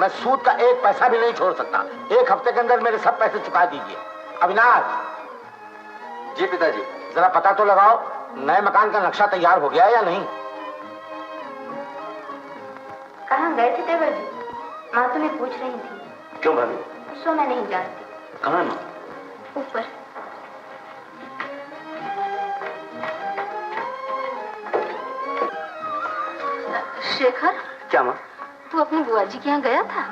मैं सूद का एक पैसा भी नहीं छोड़ सकता। 1 हफ्ते के अंदर मेरे सब पैसे चुका दीजिए। अविनाश। जी पिताजी। जरा पता तो लगाओ नए मकान का नक्शा तैयार हो गया या नहीं। कहाँ गए थे देवर जी? माँ तुम्हें पूछ रही थी। क्यों भाभी? सो मैं नहीं जानती। कहाँ है माँ? ऊपर। शेखर। क्या माँ? तू अपनी बुआ जी के यहाँ गया था?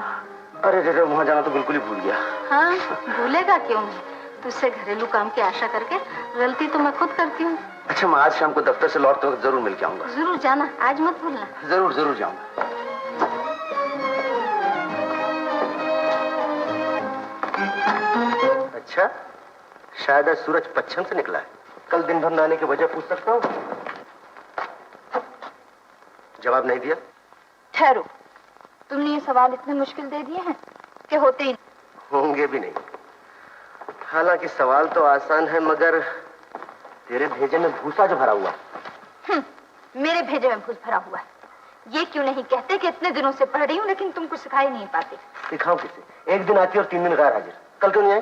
अरे रे वहाँ जाना तो बिल्कुल ही भूल गया। हाँ, भूलेगा क्यों? तुझसे घरेलू काम की आशा करके गलती तो मैं खुद करती हूँ। अच्छा मैं आज शाम को दफ्तर से लौटते वक्त जरूर मिल के आऊंगा। जरूर जाना, आज मत भूलना। जरूर जरूर जाऊंगा। अच्छा, शायद आज सूरज पश्चिम से निकला है। कल दिन भर नहाने की वजह पूछ सकता हूँ? जवाब नहीं दिया? ठहरो, तुमने ये सवाल इतने मुश्किल दे दिए हैं कि होते ही होंगे भी नहीं। हालांकि सवाल तो आसान है मगर तेरे भेजे में भूसा जो भरा हुआ। मेरे भेजे में भूस भरा हुआ है। ये क्यों नहीं कहते कि इतने दिनों से पढ़ रही हूँ लेकिन तुम कुछ सिखा ही नहीं पाते। सिखाऊं किसे? एक दिन आती और 3 दिन गैर हाजिर। कल क्यों नहीं आई?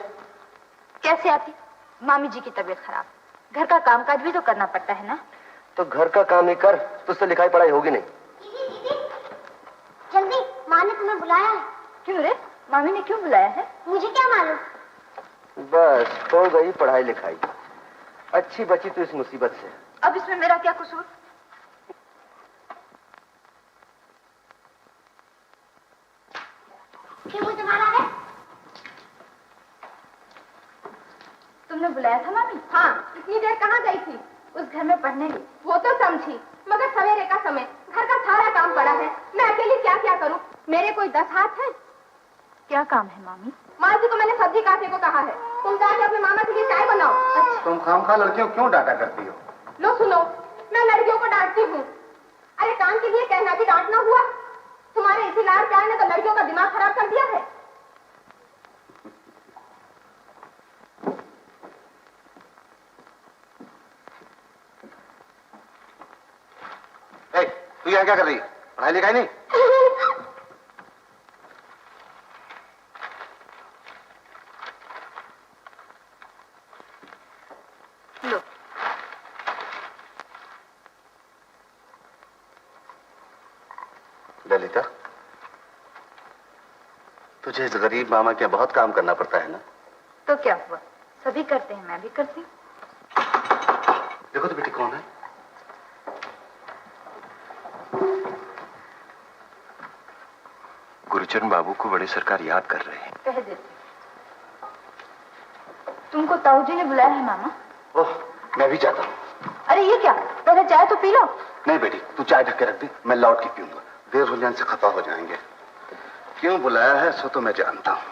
कैसे आती? मामी जी की तबीयत खराब, घर का कामकाज भी तो करना पड़ता है ना। तो घर का काम ही कर, तुझसे लिखाई पढ़ाई होगी नहीं। दीदी, जल्दी, माँ ने तुम्हें बुलाया है। क्यों रे? मामी ने क्यों बुलाया है? मुझे क्या मालूम। बस हो गई पढ़ाई लिखाई, अच्छी बची तो इस मुसीबत से। अब इसमें मेरा क्या कसूर? क्यों वो तुम्हारा है? तुमने बुलाया था मामी? हाँ, इतनी देर कहाँ गई थी? उस घर में पढ़ने गई। वो तो समझी, मगर सवेरे का समय, घर का सारा काम पड़ा है, मैं अकेली क्या क्या करूं? मेरे कोई 10 हाथ है। क्या काम है मामी? माँ जी को मैंने सब्जी काटने को कहा है, तुम जाके अपने मामा के लिए चाय बनाओ। अच्छा। तुम खामखा लड़कियों क्यों डांटा करती हो? लो सुनो, मैं लड़कियों को डांटती हूँ। अरे काम के लिए कहना भी डांटना हुआ? तुम्हारे इसी लाड़ प्यार ने तो लड़कियों का दिमाग खराब कर दिया है। तू यहाँ क्या कर रही है? पढ़ाई लिखाई नहीं? लो। ललिता, तुझे इस गरीब मामा के बहुत काम करना पड़ता है ना? तो क्या हुआ, सभी करते हैं, मैं भी करती हूँ। देखो तो बेटी कौन है? गुरुचरण बाबू को बड़े सरकार याद कर रहे हैं। कह देती। तुमको ताऊ जी ने बुलाया है मामा? ओह, मैं भी जाता हूँ। अरे ये क्या, पहले चाय तो पी लो। नहीं बेटी, तू चाय ढक के रख दे, मैं लौट के पीऊंगा। देर हो जाने से खफा हो जाएंगे। क्यों बुलाया है सो तो मैं जानता हूँ।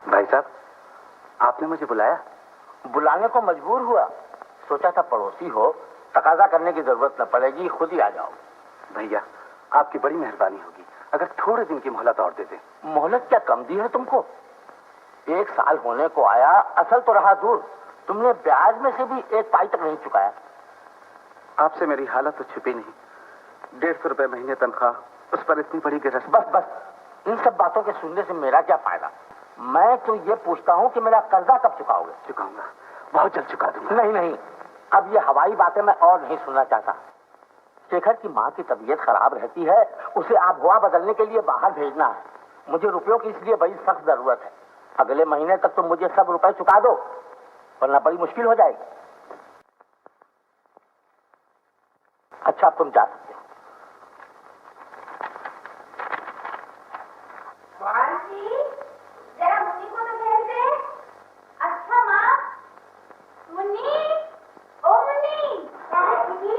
भाई साहब, आपने मुझे बुलाया? बुलाने को मजबूर हुआ, सोचा था पड़ोसी हो, तकाजा करने की जरूरत न पड़ेगी, खुद ही आ जाओ। भैया, आपकी बड़ी मेहरबानी होगी अगर थोड़े दिन की मोहलत और दे दें। मोहलत क्या कम दी है तुमको? 1 साल होने को आया, असल तो रहा दूर, तुमने ब्याज में से भी 1 पाई तक नहीं चुकाया। आपसे मेरी हालत तो छिपी नहीं। 150 रुपए महीने तनख्वाह, उस पर इतनी बड़ी गिरफ्त। बस, इन सब बातों के सुनने से मेरा क्या फायदा? मैं तो ये पूछता हूँ कि मेरा कर्जा कब चुकाओगे? चुकाऊंगा, बहुत जल्द चुका दूंगा। नहीं, अब ये हवाई बातें मैं और नहीं सुनना चाहता। शेखर की माँ की तबीयत खराब रहती है, उसे आबहवा बदलने के लिए बाहर भेजना है। मुझे रुपयों की इसलिए बड़ी सख्त जरूरत है। अगले महीने तक तुम मुझे सब रुपए चुका दो, वरना बड़ी मुश्किल हो जाएगी। अच्छा, अब तुम जा सकते हो। जरा मुन्नी को तो भेज दे। अच्छा माँ, मुन्नी, ओ मुन्नी, क्या है दीदी?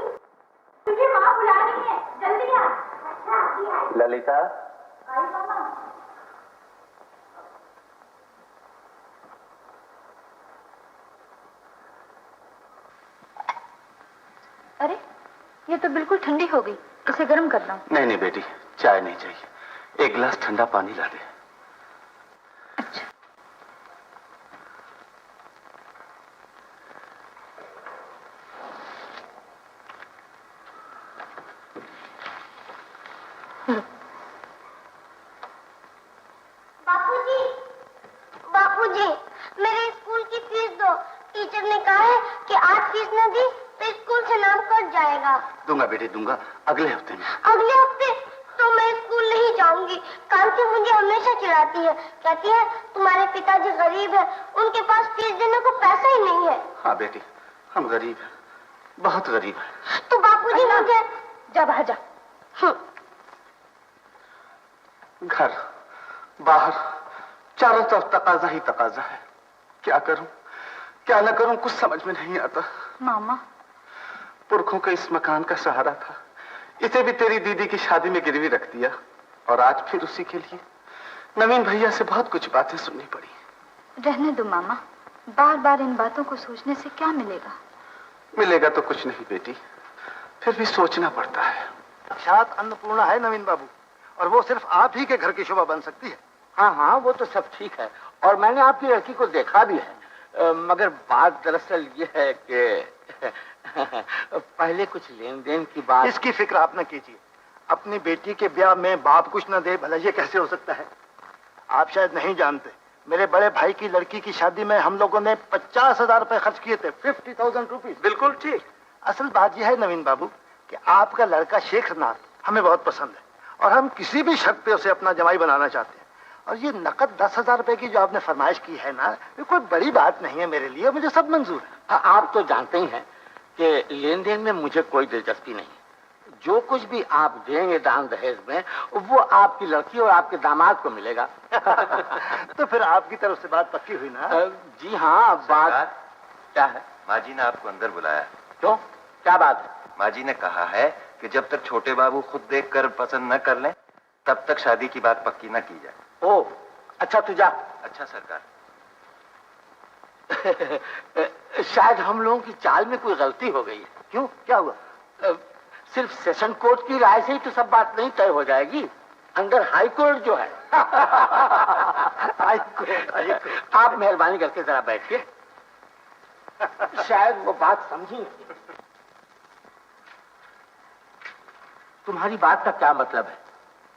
तुझे माँ बुला रही है, जल्दी आ। अच्छा, आई। ललिता, आई मामा। अरे ये तो बिल्कुल ठंडी हो गई, इसे गर्म कर दो। नहीं बेटी, चाय नहीं चाहिए, 1 गिलास ठंडा पानी ला दे। बाबूजी, मेरे स्कूल की फीस दो। टीचर ने कहा है कि आज फीस न दी तो स्कूल से नाम कट जाएगा। दूंगा बेटे, दूंगा, अगले हफ्ते में। अगले हफ्ते? तो मैं स्कूल नहीं जाऊंगी। कांति मुझे हमेशा चिढ़ाती है, कहती है तुम्हारे पिताजी गरीब है, उनके पास फीस देने को पैसा ही नहीं है। हाँ बेटी, हम गरीब हैं, बहुत गरीब हैं। तो बापूजी मुझे जा बाहर जा। घर बाहर चारों तरफ तकाजा ही तकाजा है। क्या करूं क्या न करूं, कुछ समझ में नहीं आता। मामा, पुरखों का इस मकान का सहारा था, इसे भी तेरी दीदी की शादी में गिरवी रख दिया, और आज फिर उसी के लिए नवीन भैया से बहुत कुछ बातें सुननी पड़ी। रहने दो मामा, बार बार इन बातों को सोचने से क्या मिलेगा? मिलेगा तो कुछ नहीं बेटी, फिर भी सोचना पड़ता है। साक्षात अन्नपूर्णा है नवीन बाबू, और वो सिर्फ आप ही के घर की शोभा बन सकती है। हाँ हाँ, वो तो सब ठीक है, और मैंने आपकी लड़की को देखा भी है, मगर बात दरअसल ये है कि पहले कुछ लेन देन की बात। इसकी फिक्र आप न कीजिए। अपनी बेटी के ब्याह में बाप कुछ न दे, भला ये कैसे हो सकता है? आप शायद नहीं जानते, मेरे बड़े भाई की लड़की की शादी में हम लोगों ने 50,000 रुपए खर्च किए थे। 50,000 रुपीज। बिल्कुल ठीक। असल बात यह है नवीन बाबू कि आपका लड़का शेखरनाथ हमें बहुत पसंद है, और हम किसी भी शर्त पे उसे अपना जमाई बनाना चाहते हैं। और ये नकद 10,000 रुपए की जो आपने फरमाइश की है ना, ये कोई बड़ी बात नहीं है मेरे लिए, मुझे सब मंजूर है। आप तो जानते ही हैं कि लेन देन में मुझे कोई दिलचस्पी नहीं। जो कुछ भी आप देंगे दान दहेज में, वो आपकी लड़की और आपके दामाद को मिलेगा। तो फिर आपकी तरफ से बात पक्की हुई ना? जी हाँ। बात क्या है? माँ जी ने आपको अंदर बुलाया। क्यों, क्या बात है? माँ जी ने कहा है कि जब तक छोटे बाबू खुद देखकर पसंद न कर लें, तब तक शादी की बात पक्की न की जाए। ओ, अच्छा तू जा। अच्छा सरकार। शायद हम लोगों की चाल में कोई गलती हो गई है। क्यों, क्या हुआ? सिर्फ सेशन कोर्ट की राय से ही तो सब बात नहीं तय हो जाएगी, अंदर हाई कोर्ट जो है। High court. आप मेहरबानी करके जरा बैठिए, शायद वो बात समझी नहीं। तुम्हारी बात का क्या मतलब है?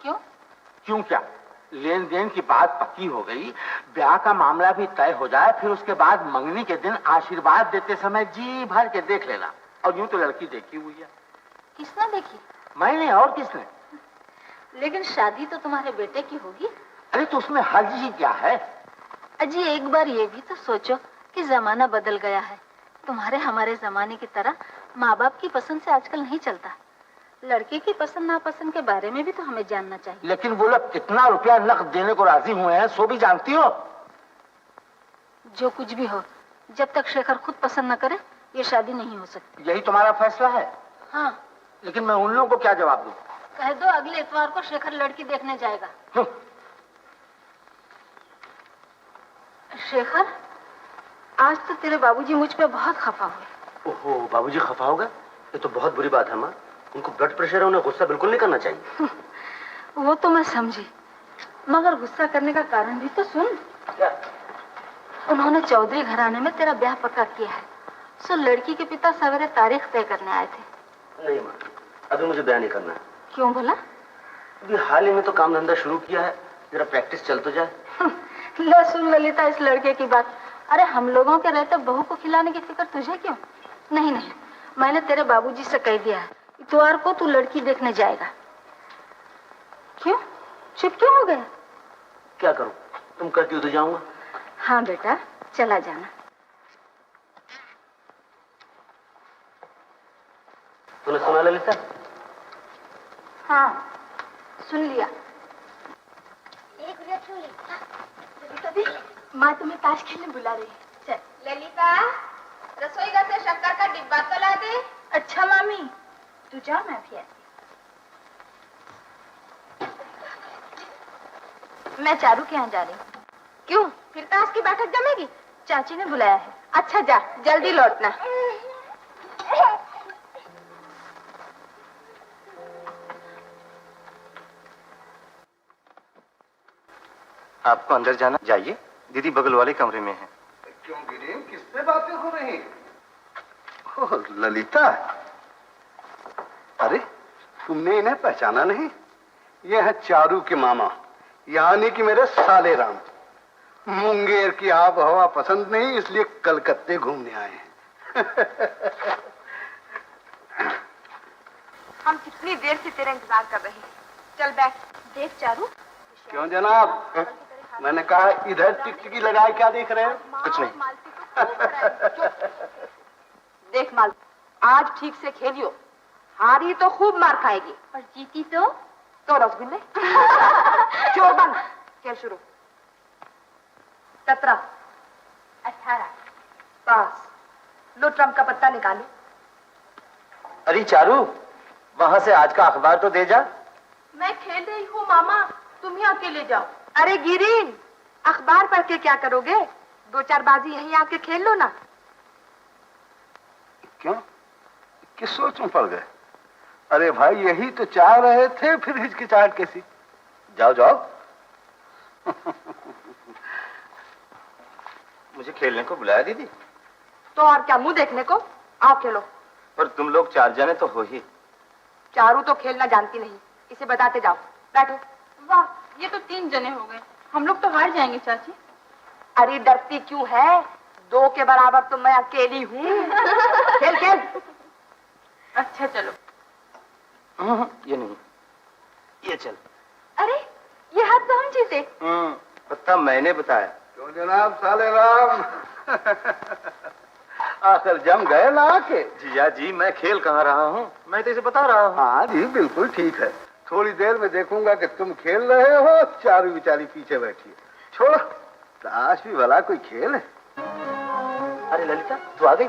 क्यों? क्यों क्या? लेन देन की बात पक्की हो गई, ब्याह का मामला भी तय हो जाए, फिर उसके बाद मंगनी के दिन आशीर्वाद देते समय जी भर के देख लेना। और यूं तो लड़की देखी हुई है। किसने देखी? मैंने, और किसने? लेकिन शादी तो तुम्हारे बेटे की होगी। अरे तो उसमें हर्ज ही क्या है? अजी एक बार ये भी तो सोचो कि जमाना बदल गया है। तुम्हारे हमारे जमाने की तरह माँ बाप की पसंद से आजकल नहीं चलता। लड़के की पसंद नापसंद के बारे में भी तो हमें जानना चाहिए। लेकिन वो लोग कितना रुपया नकद देने को राजी हुए हैं, सो भी जानती हो। जो कुछ भी हो, जब तक शेखर खुद पसंद न करे, ये शादी नहीं हो सकती। यही तुम्हारा फैसला है? हाँ। लेकिन मैं उन लोगों को क्या जवाब दूं? कह दो अगले इतवार को शेखर लड़की देखने जाएगा। शेखर, आज तो तेरे बाबूजी मुझ पे बहुत खफा हुए। ओहो, बाबूजी खफा हो गए? ये तो बहुत बुरी बात है माँ। उनको ब्लड प्रेशर है, उन्हें गुस्सा बिल्कुल नहीं करना चाहिए। वो तो मैं समझी, मगर गुस्सा करने का कारण भी तो सुन। क्या? उन्होंने चौधरी घराने में तेरा ब्याह पक्का किया है, सो लड़की के पिता सवेरे तारीख तय करने आए थे। नहीं माँ, अभी मुझे ब्याह नहीं करना है। क्यों बोला? अभी हाल ही में तो काम धंधा शुरू किया है, जरा प्रैक्टिस चल तो जाए। ले सुन ललिता इस लड़के की बात। अरे हम लोगों के रहते बहू को खिलाने की फिक्र तुझे क्यों? नहीं नहीं, मैंने तेरे बाबूजी से कह दिया है, इतवार को तू लड़की देखने जाएगा। क्यों, चुप क्यों हो गया? क्या करूं, तुम कहती हो तो जाऊंगा। हाँ बेटा, चला जाना। तूने सुना ललिता? हाँ, सुन लिया। कभी माँ तुम्हें ताश खेलने बुला रही है। चल। ललिता, रसोई घर से शक्कर का डिब्बा तो ला दे। अच्छा मामी, तू जा, मैं भी आती। मैं चारू के यहाँ जा रही हूँ। क्यों, फिर ताश की बैठक जमेगी? चाची ने बुलाया है। अच्छा जा, जल्दी लौटना। आपको अंदर जाना, जाइए, दीदी बगल वाले कमरे में है। क्यों गिरीन, किससे बातें हो रही? ओह ललिता, अरे तुमने इन्हें पहचाना नहीं? ये है चारू के मामा, यानी कि मेरे साले राम। मुंगेर की आब हवा पसंद नहीं, इसलिए कलकत्ते घूमने आए हैं। हम कितनी देर से तेरा इंतजार कर रहे हैं। चल बैठ। देख चारू। क्यों जनाब? मैंने कहा इधर टिकटिकी लगाए क्या देख रहे हैं? कुछ नहीं। देख माल, आज ठीक से खेलियो, हारी तो खूब मार खाएगी और जीती तो रसगुल्ले। चोर बंद। खेल शुरू। 17 18 पास। लो ट्रम्प का पत्ता निकालो। अरे चारू, वहां से आज का अखबार तो दे जा। मैं खेल रही हूँ मामा, तुम ही अकेले जाओ। अरे गिरीन, अखबार पढ़ के क्या करोगे? 2-4 बाजी यहीं आके खेल लो ना। क्यों? किस सोच में पड़ गए? अरे भाई यही तो चाह रहे थे, फिर हिचकिचाहट कैसी? जाओ जाओ। मुझे खेलने को बुलाया दीदी? तो और क्या, मुंह देखने को? आओ खेलो। पर तुम लोग 4 जने तो हो ही। चारू तो खेलना जानती नहीं, इसे बताते जाओ। बैठो। वाह, ये तो 3 जने हो गए। हम लोग तो हार जाएंगे चाची। अरे डरती क्यों है? 2 के बराबर तो मैं अकेली हूँ। खेल खेल। अच्छा चलो। ये नहीं, ये चल। अरे ये हाथ तो हम जीते। पत्ता मैंने बताया। क्यों जनाब साले राम? आखिर जम गए ना आके। जिया जी, मैं खेल कहाँ रहा हूँ, मैं तो इसे बता रहा हूँ। हाँ जी बिल्कुल ठीक है। थोड़ी देर में देखूंगा कि तुम खेल रहे हो, चारू बेचारी पीछे बैठी है। छोड़ो, ताश भी भला कोई खेल है। अरे ललिता, तू आ गई?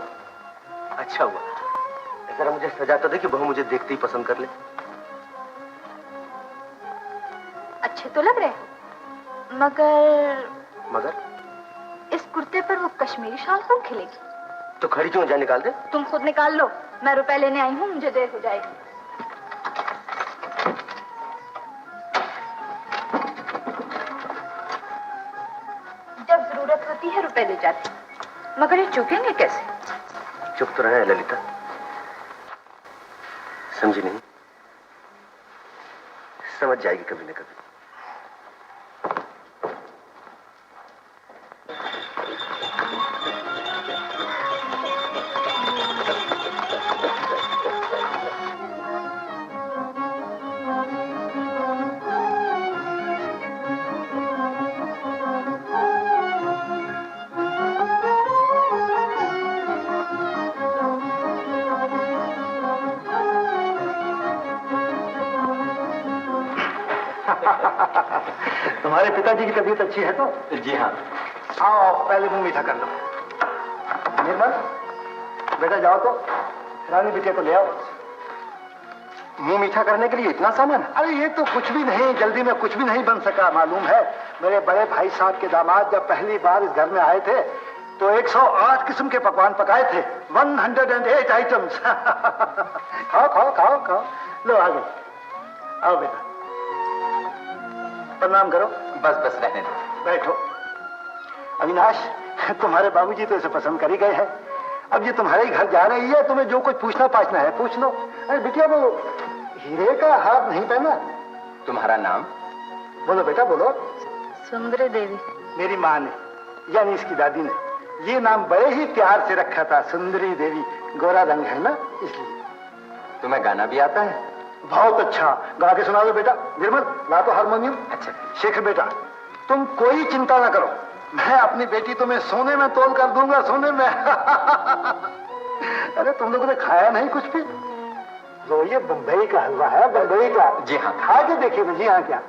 अच्छा हुआ। जरा मुझे सजा तो दे कि बहू मुझे देखते ही पसंद कर ले। अच्छे तो लग रहे हो, मगर इस कुर्ते पर वो कश्मीरी शॉल कौन खिलेगी? तो खड़ी क्यों, जा निकाल दे। तुम खुद निकाल लो, मैं रुपए लेने आई हूँ, मुझे देर हो जाएगी। जब जरूरत होती है रुपए ले जाती, मगर ये चुकेंगे कैसे? चुप तो रहे ललिता, समझी नहीं? समझ जाएगी कभी न कभी। तुम्हारे पिताजी की तबीयत अच्छी है तो? जी हाँ। आओ पहले मुंह मीठा कर लो। निर्मल बेटा जाओ तो रानी बिटिया को ले आओ। मुंह मीठा करने के लिए इतना सामान? अरे ये तो कुछ भी नहीं, जल्दी में कुछ भी नहीं बन सका। मालूम है, मेरे बड़े भाई साहब के दामाद जब पहली बार इस घर में आए थे तो 108 किस्म के पकवान पकाए थे। 108 आइटम्स। खाओ खाओ खाओ खाओ। लो आगे आओ बेटा, प्रणाम करो। बस बस रहने दो। बैठो। अविनाश, तुम्हारे बाबूजी तो इसे पसंद कर ही गए हैं। अब ये तुम्हारे ही घर जा रही है, तुम्हें जो कुछ पूछना पाछना है पूछ लो। अरे बिटिया, वो हीरे का हार नहीं पहना? तुम्हारा नाम? बोलो बेटा बोलो। सुंदरी देवी। मेरी माँ ने, यानी इसकी दादी ने, ये नाम बड़े ही प्यार से रखा था, सुंदरी देवी। गोरा रंग है ना, इसलिए। तुम्हें गाना भी आता है? बहुत अच्छा, गा के सुना दो बेटा। निर्मल ला तो हारमोनियम। अच्छा। शेखर बेटा, तुम कोई चिंता ना करो, मैं अपनी बेटी तुम्हें सोने में तोल कर दूंगा, सोने में। अरे तुम लोगों ने खाया नहीं कुछ भी? तो ये बम्बई का हलवा है, बम्बई का। जी हाँ। खा के देखिए ना। जी हाँ। क्या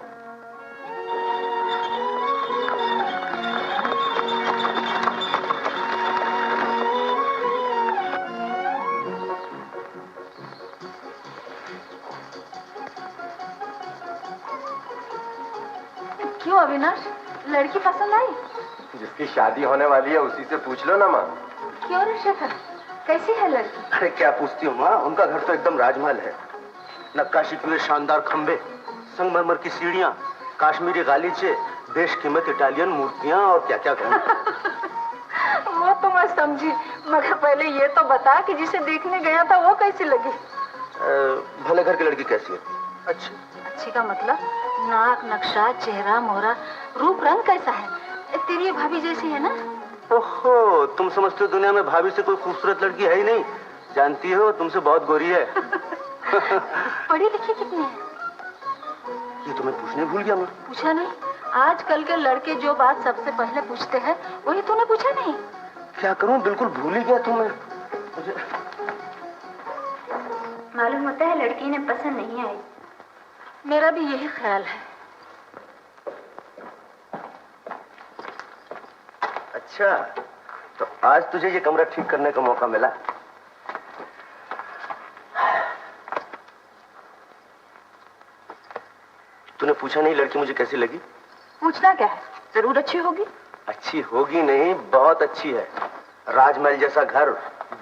क्यों अविनाश, लड़की पसंद आई? जिसकी शादी होने वाली है उसी से पूछ लो ना माँ। क्यों रे शेखर, कैसी है लड़की? अरे क्या पूछती हो माँ, उनका घर तो एकदम राजमहल है। नक्काशी किए शानदार खंबे, संगमरमर की सीढ़ियाँ, काश्मीरी गालीचे, बेशकीमत इटालियन मूर्तियाँ और क्या क्या कहूँ। वो तो मैं समझी, मगर पहले ये तो बता कि जिसे देखने गया था वो कैसी लगी? भले घर की लड़की कैसी है? अच्छी का मतलब? नाक, नक्शा, चेहरा, मोहरा, रूप रंग कैसा है? तेरी भाभी जैसी है ना। ओहो, तुम समझते हो दुनिया में भाभी से कोई खूबसूरत लड़की है ही नहीं। जानती हो तुमसे बहुत गोरी है। पढ़ी लिखी कितनी है? ये तुम्हें पूछने भूल गया मैं। पूछा नहीं। आजकल के लड़के जो बात सबसे पहले पूछते हैं वही तूने पूछा नहीं। क्या करूं, बिल्कुल भूल ही गया तुम्हें। मुझे मालूम होता है लड़की ने पसंद नहीं आई। मेरा भी यही ख्याल है। अच्छा, तो आज तुझे ये कमरा ठीक करने का मौका मिला। तूने पूछा नहीं लड़की मुझे कैसी लगी? पूछना क्या है, जरूर अच्छी होगी। अच्छी होगी नहीं, बहुत अच्छी है। राजमहल जैसा घर,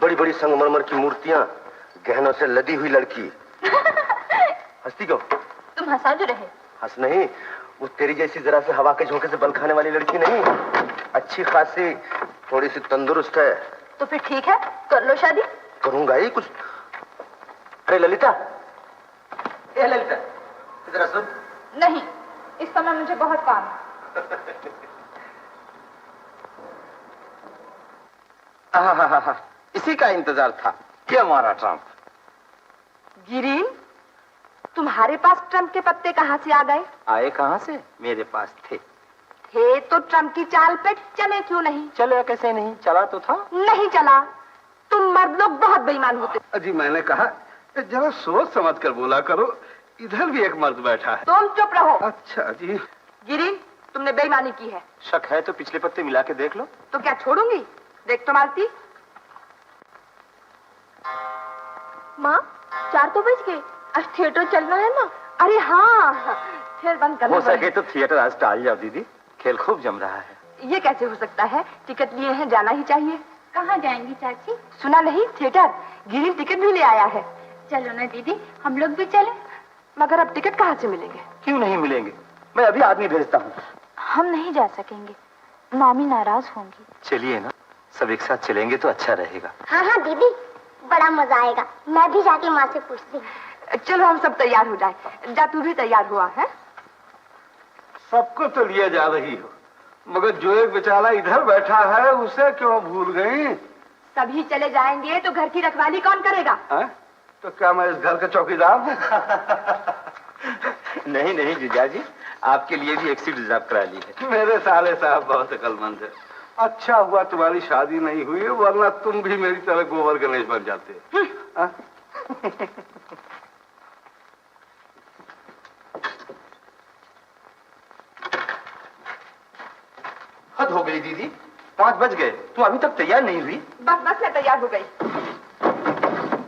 बड़ी बड़ी संगमरमर की मूर्तियां, गहनों से लदी हुई लड़की। हंसती क्यों? तुम हंसा जो रहे। हंस नहीं, वो तेरी जैसी जरा से हवा के झोंके से बल खाने वाली लड़की नहीं, अच्छी खासी, थोड़ी सी तंदुरुस्त है। तो फिर ठीक है, कर लो शादी। करूंगा ही कुछ। अरे ललिता, ए ललिता, जरा सुन। नहीं, इस समय मुझे बहुत काम है। इसी का इंतजार था। ये हमारा ट्रम्प। गिरीन, तुम्हारे पास ट्रम्प के पत्ते कहाँ से आ गए? आए कहाँ से? मेरे पास थे। थे तो ट्रम्प की चाल पे चले क्यों नहीं? चले कैसे नहीं? चला तो था। नहीं चला। तुम मर्द लोग बहुत बेईमान होते। अजी मैंने कहा जरा सोच समझ कर बोला करो, इधर भी एक मर्द बैठा है। तुम चुप रहो। अच्छा जी। गिरीन, तुमने बेईमानी की है। शक है तो पिछले पत्ते मिला के देख लो। तो क्या छोड़ूंगी? देख तो मालती। माँ, 4 तो बज गए। आज थिएटर चलना है ना। अरे हाँ, फिर बंद करना। हो सके तो थिएटर आज टाल जाओ दीदी, खेल खूब जम रहा है। ये कैसे हो सकता है? टिकट लिए हैं, जाना ही चाहिए। कहाँ जाएंगी चाची? सुना नहीं, थिएटर। गिरीन टिकट भी ले आया है। चलो ना दीदी, हम लोग भी चले। मगर अब टिकट कहाँ से मिलेंगे? क्यों नहीं मिलेंगे? मैं अभी आदमी भेजता हूँ। हम नहीं जा सकेंगे, मामी नाराज होंगी। चलिए ना, सब एक साथ चलेंगे तो अच्छा रहेगा। हाँ हाँ दीदी, बड़ा मजा आएगा। मैं भी जाके माँ से पूछती हूँ। चलो हम सब तैयार हो जाए। जा, तू भी तैयार हुआ है? सबको तो लिया जा रही हो, मगर जो एक बेचारा इधर बैठा है उसे क्यों भूल गई? सभी चले जाएंगे तो घर की रखवाली कौन करेगा? है? तो क्या मैं इस घर का चौकीदार हूँ? नहीं नहीं जीजा जी, आपके लिए भी एक सीट रिजर्व करा ली है। मेरे साले साहब बहुत अकलमंद है। अच्छा हुआ तुम्हारी शादी नहीं हुई, वरना तुम भी मेरी तरह गोबर गणेश बन जाते। हद हो गई दीदी, 5 बज गए, तुम अभी तक तैयार नहीं हुई। बस बस मैं तैयार हो गई।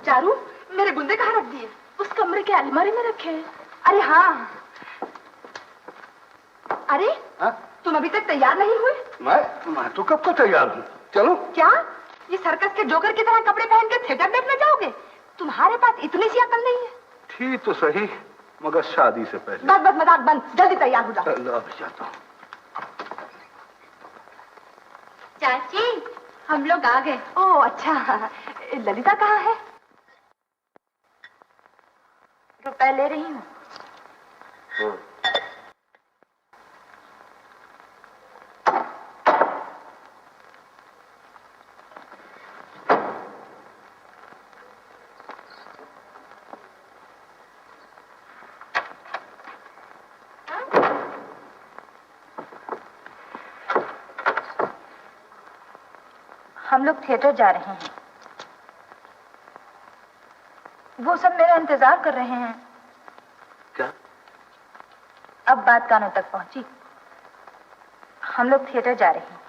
चारू, मेरे गुंदे कहाँ रख दिए? उस कमरे के अलमारी में रखे हैं। अरे हाँ। अरे हा? तुम अभी तक तैयार नहीं हुए? मैं तो कब को तैयार हूँ। चलो। क्या ये सर्कस के जोकर की तरह कपड़े पहन के थिएटर देखने जाओगे? तुम्हारे पास इतनी सी अकल नहीं है? ठीक तो सही, मगर शादी से पहले। बस बस मजाक बंद, जल्दी तैयार हो जाओ। चलो अभी जाता हूँ। चाची, हम लोग आ गए। ओह अच्छा, ललिता कहाँ है? रुपए ले रही हूँ। हम लोग थिएटर जा रहे हैं। वो सब मेरा इंतजार कर रहे हैं। क्या? अब बात कानों तक पहुंची। हम लोग थिएटर जा रहे हैं।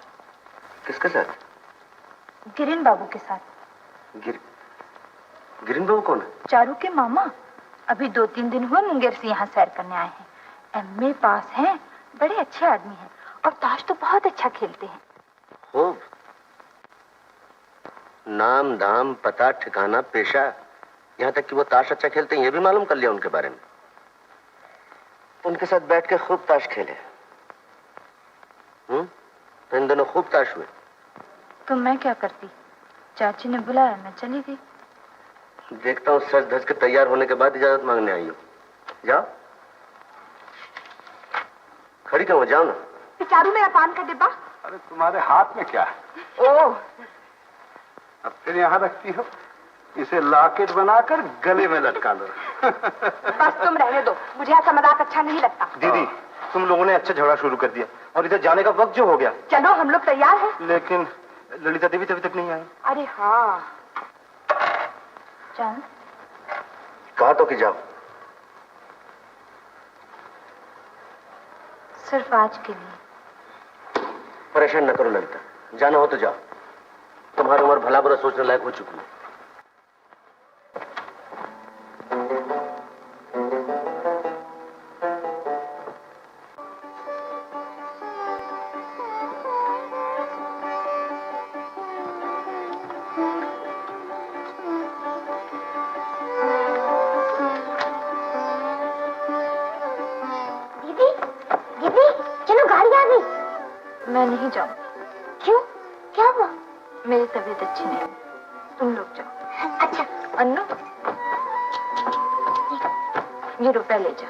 किसके साथ? गिरीन बाबू के साथ। गिरीन बाबू कौन है? चारू के मामा। अभी 2-3 दिन हुए मुंगेर से यहाँ सैर करने आए हैं। MA पास हैं, बड़े अच्छे आदमी हैं और ताश तो बहुत अच्छा खेलते हैं। खूब। नाम धाम पता ठिकाना पेशा, यहाँ तक कि वो ताश अच्छा खेलते हैं ये भी मालूम कर लिया उनके बारे में। उनके साथ बैठ के खूब ताश खेले। तो इन दोनों खूब ताश हुए। तो मैं क्या करती? चाची ने बुलाया, मैं चली गई। देखता हूँ सज धज के तैयार होने के बाद इजाजत मांगने आई हो। जाओ। खड़ी क्यों हो? जाओ ना। पिचारू मेरा पान का डिब्बा। अरे तुम्हारे हाथ में क्या है? ओह, अब फिर यहाँ रखती हो? इसे लॉकेट बनाकर गले में लटका लो। बस तुम रहने दो, मुझे ऐसा मजाक अच्छा नहीं लगता। दीदी, तुम लोगों ने अच्छा झगड़ा शुरू कर दिया और इधर जाने का वक्त जो हो गया। चलो हम लोग तैयार हैं। लेकिन ललिता देवी अभी तक नहीं आई। अरे हाँ चंद, कहा तो कि जाओ। सिर्फ आज के लिए। परेशान न करो ललिता, जाना हो तो जाओ। तुम्हारी उम्र भला बुरा सोचने लायक हो चुकी है। मैं नहीं जाऊँ। क्यों? क्या हुआ? मेरी तबीयत अच्छी नहीं, तुम लोग जाओ। अच्छा अन्नू, ये रुपया ले जा।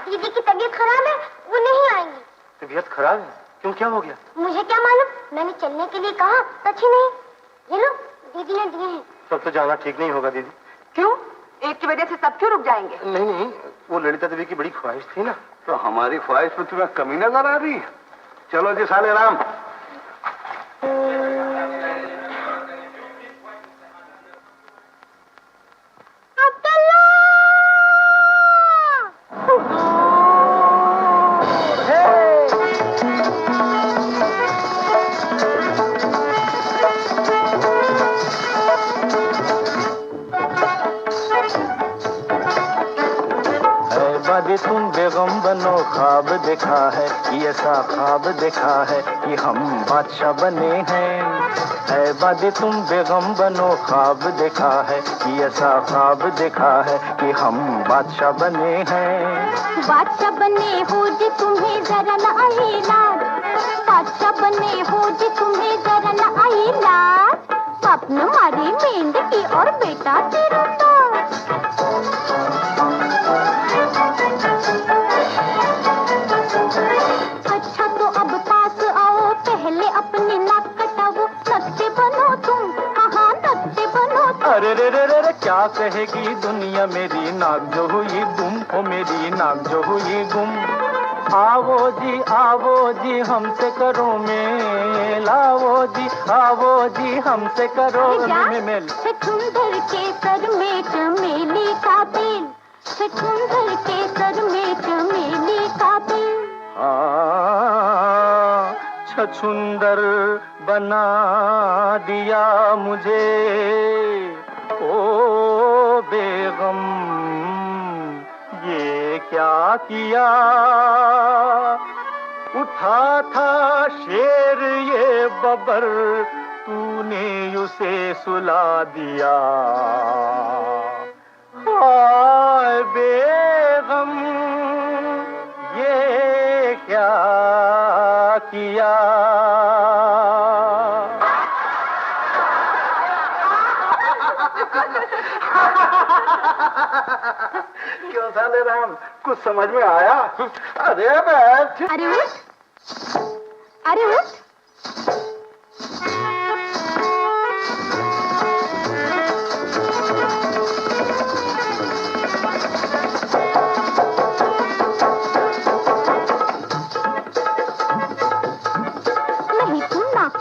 दीदी की तबीयत खराब है, वो नहीं आएंगी। तबीयत खराब है? क्यों, क्या हो गया? मुझे क्या मालूम, मैंने चलने के लिए कहा, अच्छी नहीं। ये लो, दीदी ने दिए हैं। सब तो जाना ठीक नहीं होगा दीदी। क्यों? एक की वजह से सब क्यों रुक जाएंगे? नहीं नहीं, वो ललिता देवी की बड़ी ख्वाहिश थी ना। तो हमारी ख्वाहिश में तुम्हें कमी नजर आ रही? चलो जी साले राम। तुम बेगम बनो, ख्वाब देखा है कि ऐसा ख्वाब देखा है कि हम बादशाह बने हैं। ऐ बादे तुम बेगम बनो, ख्वाब देखा है कि ऐसा ख्वाब देखा है कि हम बादशाह बने हैं। बादशाह बने हो जी तुम्हें जरा न आई लाज, बादशाह बने हो जी तुम्हें जरा न आई लाज। अपना मारी मेंढकी और बेटा तेरा अच्छा तो अब पास आओ, पहले अपने नाक कटाओ, नक्शे बनो तुम, हाँ नक्शे बनो तुम। अरे रे रे रे रे, क्या कहेगी दुनिया मेरी नाक जो हुई गुम, ओ मेरी नाक जो हुई गुम। आवो जी हमसे करो मेल, आवो जी हमसे करो मेल। छठुंदर के सर में चमेली का तेल, छठुंदर के सर में चमेली का तेल। छछुंदर बना दिया मुझे ओ बेगम, ये क्या किया। उठा था शेर ये बबर, तूने उसे सुला दिया। हाय बेगम, ये क्या किया। क्यों साले राम, कुछ समझ में आया? अरे बैठ। अरे उठ, अरे उठ।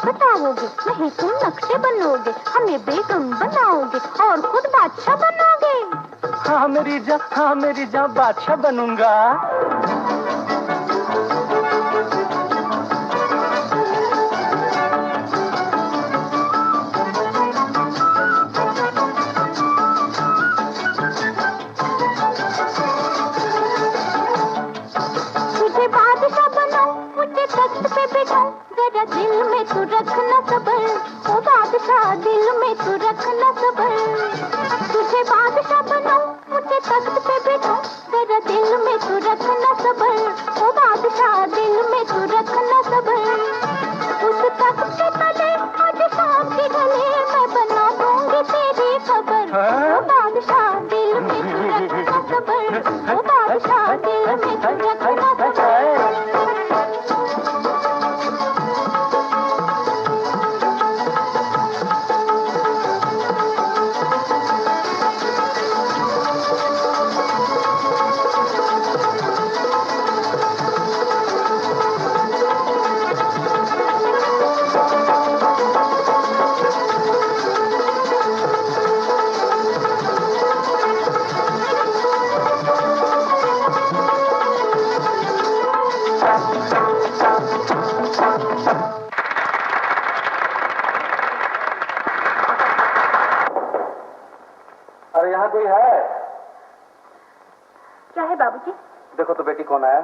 बताओगे नहीं तुम नक्शे बनोगे, हमें बेगम बनाओगे और खुद बादशाह बनोगे। हाँ मेरी जान बादशाह बनूंगा। तुझे बादशाह बनाऊं, मुझे तख्त पे बिठाऊं, जरा दिल में तू रखना सबर, ओ बादशाह दिल में तू रखना सबर। तुझे बादशाह बनाऊं, मुझे तख्त पे बिठाऊं, जरा दिल में तू रखना सबर, ओ बादशाह दिल में तू रखना सबर। उस तख्त के तले आज शाम के गले मैं बादशाह दिल में तू रखना सबर, ओ बादशाह दिल में तू रखना सबर। अरे यहाँ कोई है? क्या है बाबूजी? देखो तो बेटी कौन आया।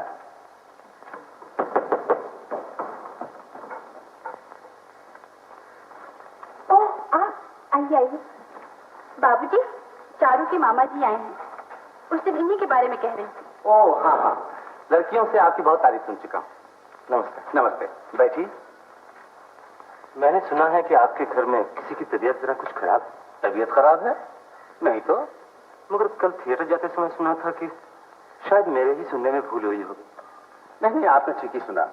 ओह आप आइए आइए। बाबूजी चारू के मामा जी आए हैं, उस दिन इन्हीं के बारे में कह रहे थे। ओह हाँ हाँ, लड़कियों से आपकी बहुत तारीफ सुन चुका हूँ। नमस्ते। नमस्ते, बैठिए। मैंने सुना है कि आपके घर में किसी की तबीयत जरा कुछ खराब। तबीयत खराब है? नहीं तो, मगर कल थिएटर जाते समय सुना था कि शायद मेरे ही सुनने में भूल हुई होगी। नहीं, आपने ठीक ही सुना।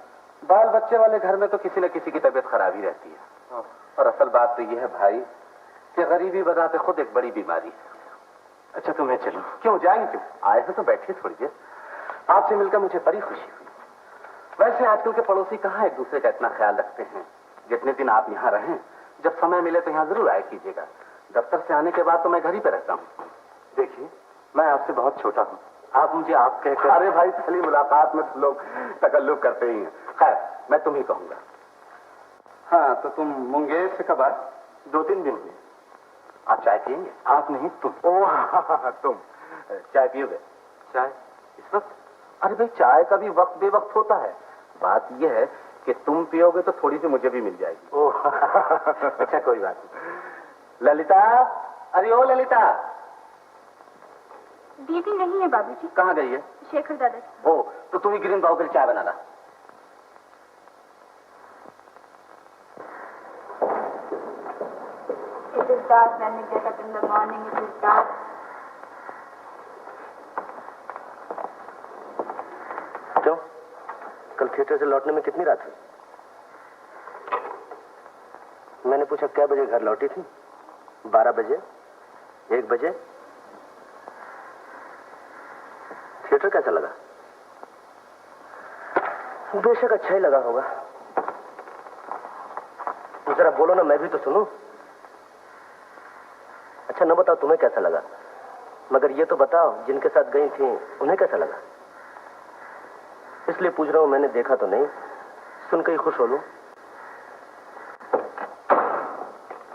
बाल बच्चे वाले घर में तो किसी न किसी की तबीयत खराब ही रहती है। और असल बात तो यह है भाई कि गरीबी बताते खुद एक बड़ी बीमारी है। अच्छा तो मैं चलूं? क्यों जाएंगे? क्यों आए हैं तो बैठिए थोड़ी देर। आपसे मिलकर मुझे बड़ी खुशी हुई। वैसे आजकल के पड़ोसी कहाँ एक दूसरे का इतना ख्याल रखते हैं। जितने दिन आप यहाँ रहें, जब समय मिले तो यहाँ जरूर आया कीजिएगा। दफ्तर से आने के बाद तो मैं घर ही पे रहता हूँ। देखिए मैं आपसे बहुत छोटा हूँ, आप मुझे आप कहकर। अरे भाई पहली मुलाकात में तो लोग तकल्लुफ करते ही हैं। खैर मैं तुम ही कहूंगा। हाँ तो तुम मुंगेर से कब आए? 2-3 दिन हुए। आप चाय पियेंगे? आप नहीं तुम। ओह तुम चाय पियोगे? चाय इस वक्त? अरे भाई चाय का भी वक्त बेवक्त होता है। बात यह है कि तुम पियोगे तो थोड़ी सी मुझे भी मिल जाएगी। ओह अच्छा कोई बात नहीं। ललिता, अरे ओ ललिता। दीदी नहीं है बाबूजी। कहाँ गई है? शेखर दादा। ओ तो तुम ही गिरिन बाबू के लिए चाय बनाना। It is dark when we get up in the morning. It is dark. क्यों? कल थिएटर से लौटने में कितनी रात हुई? मैंने पूछा क्या बजे घर लौटी थी? 12 बजे? 1 बजे? थिएटर कैसा लगा? बेशक अच्छा ही लगा होगा। जरा बोलो ना, मैं भी तो सुनूं। अच्छा न बताओ तुम्हें कैसा लगा, मगर ये तो बताओ जिनके साथ गई थी उन्हें कैसा लगा। इसलिए पूछ रहा हूं, मैंने देखा तो नहीं, सुनकर ही खुश हो लूं।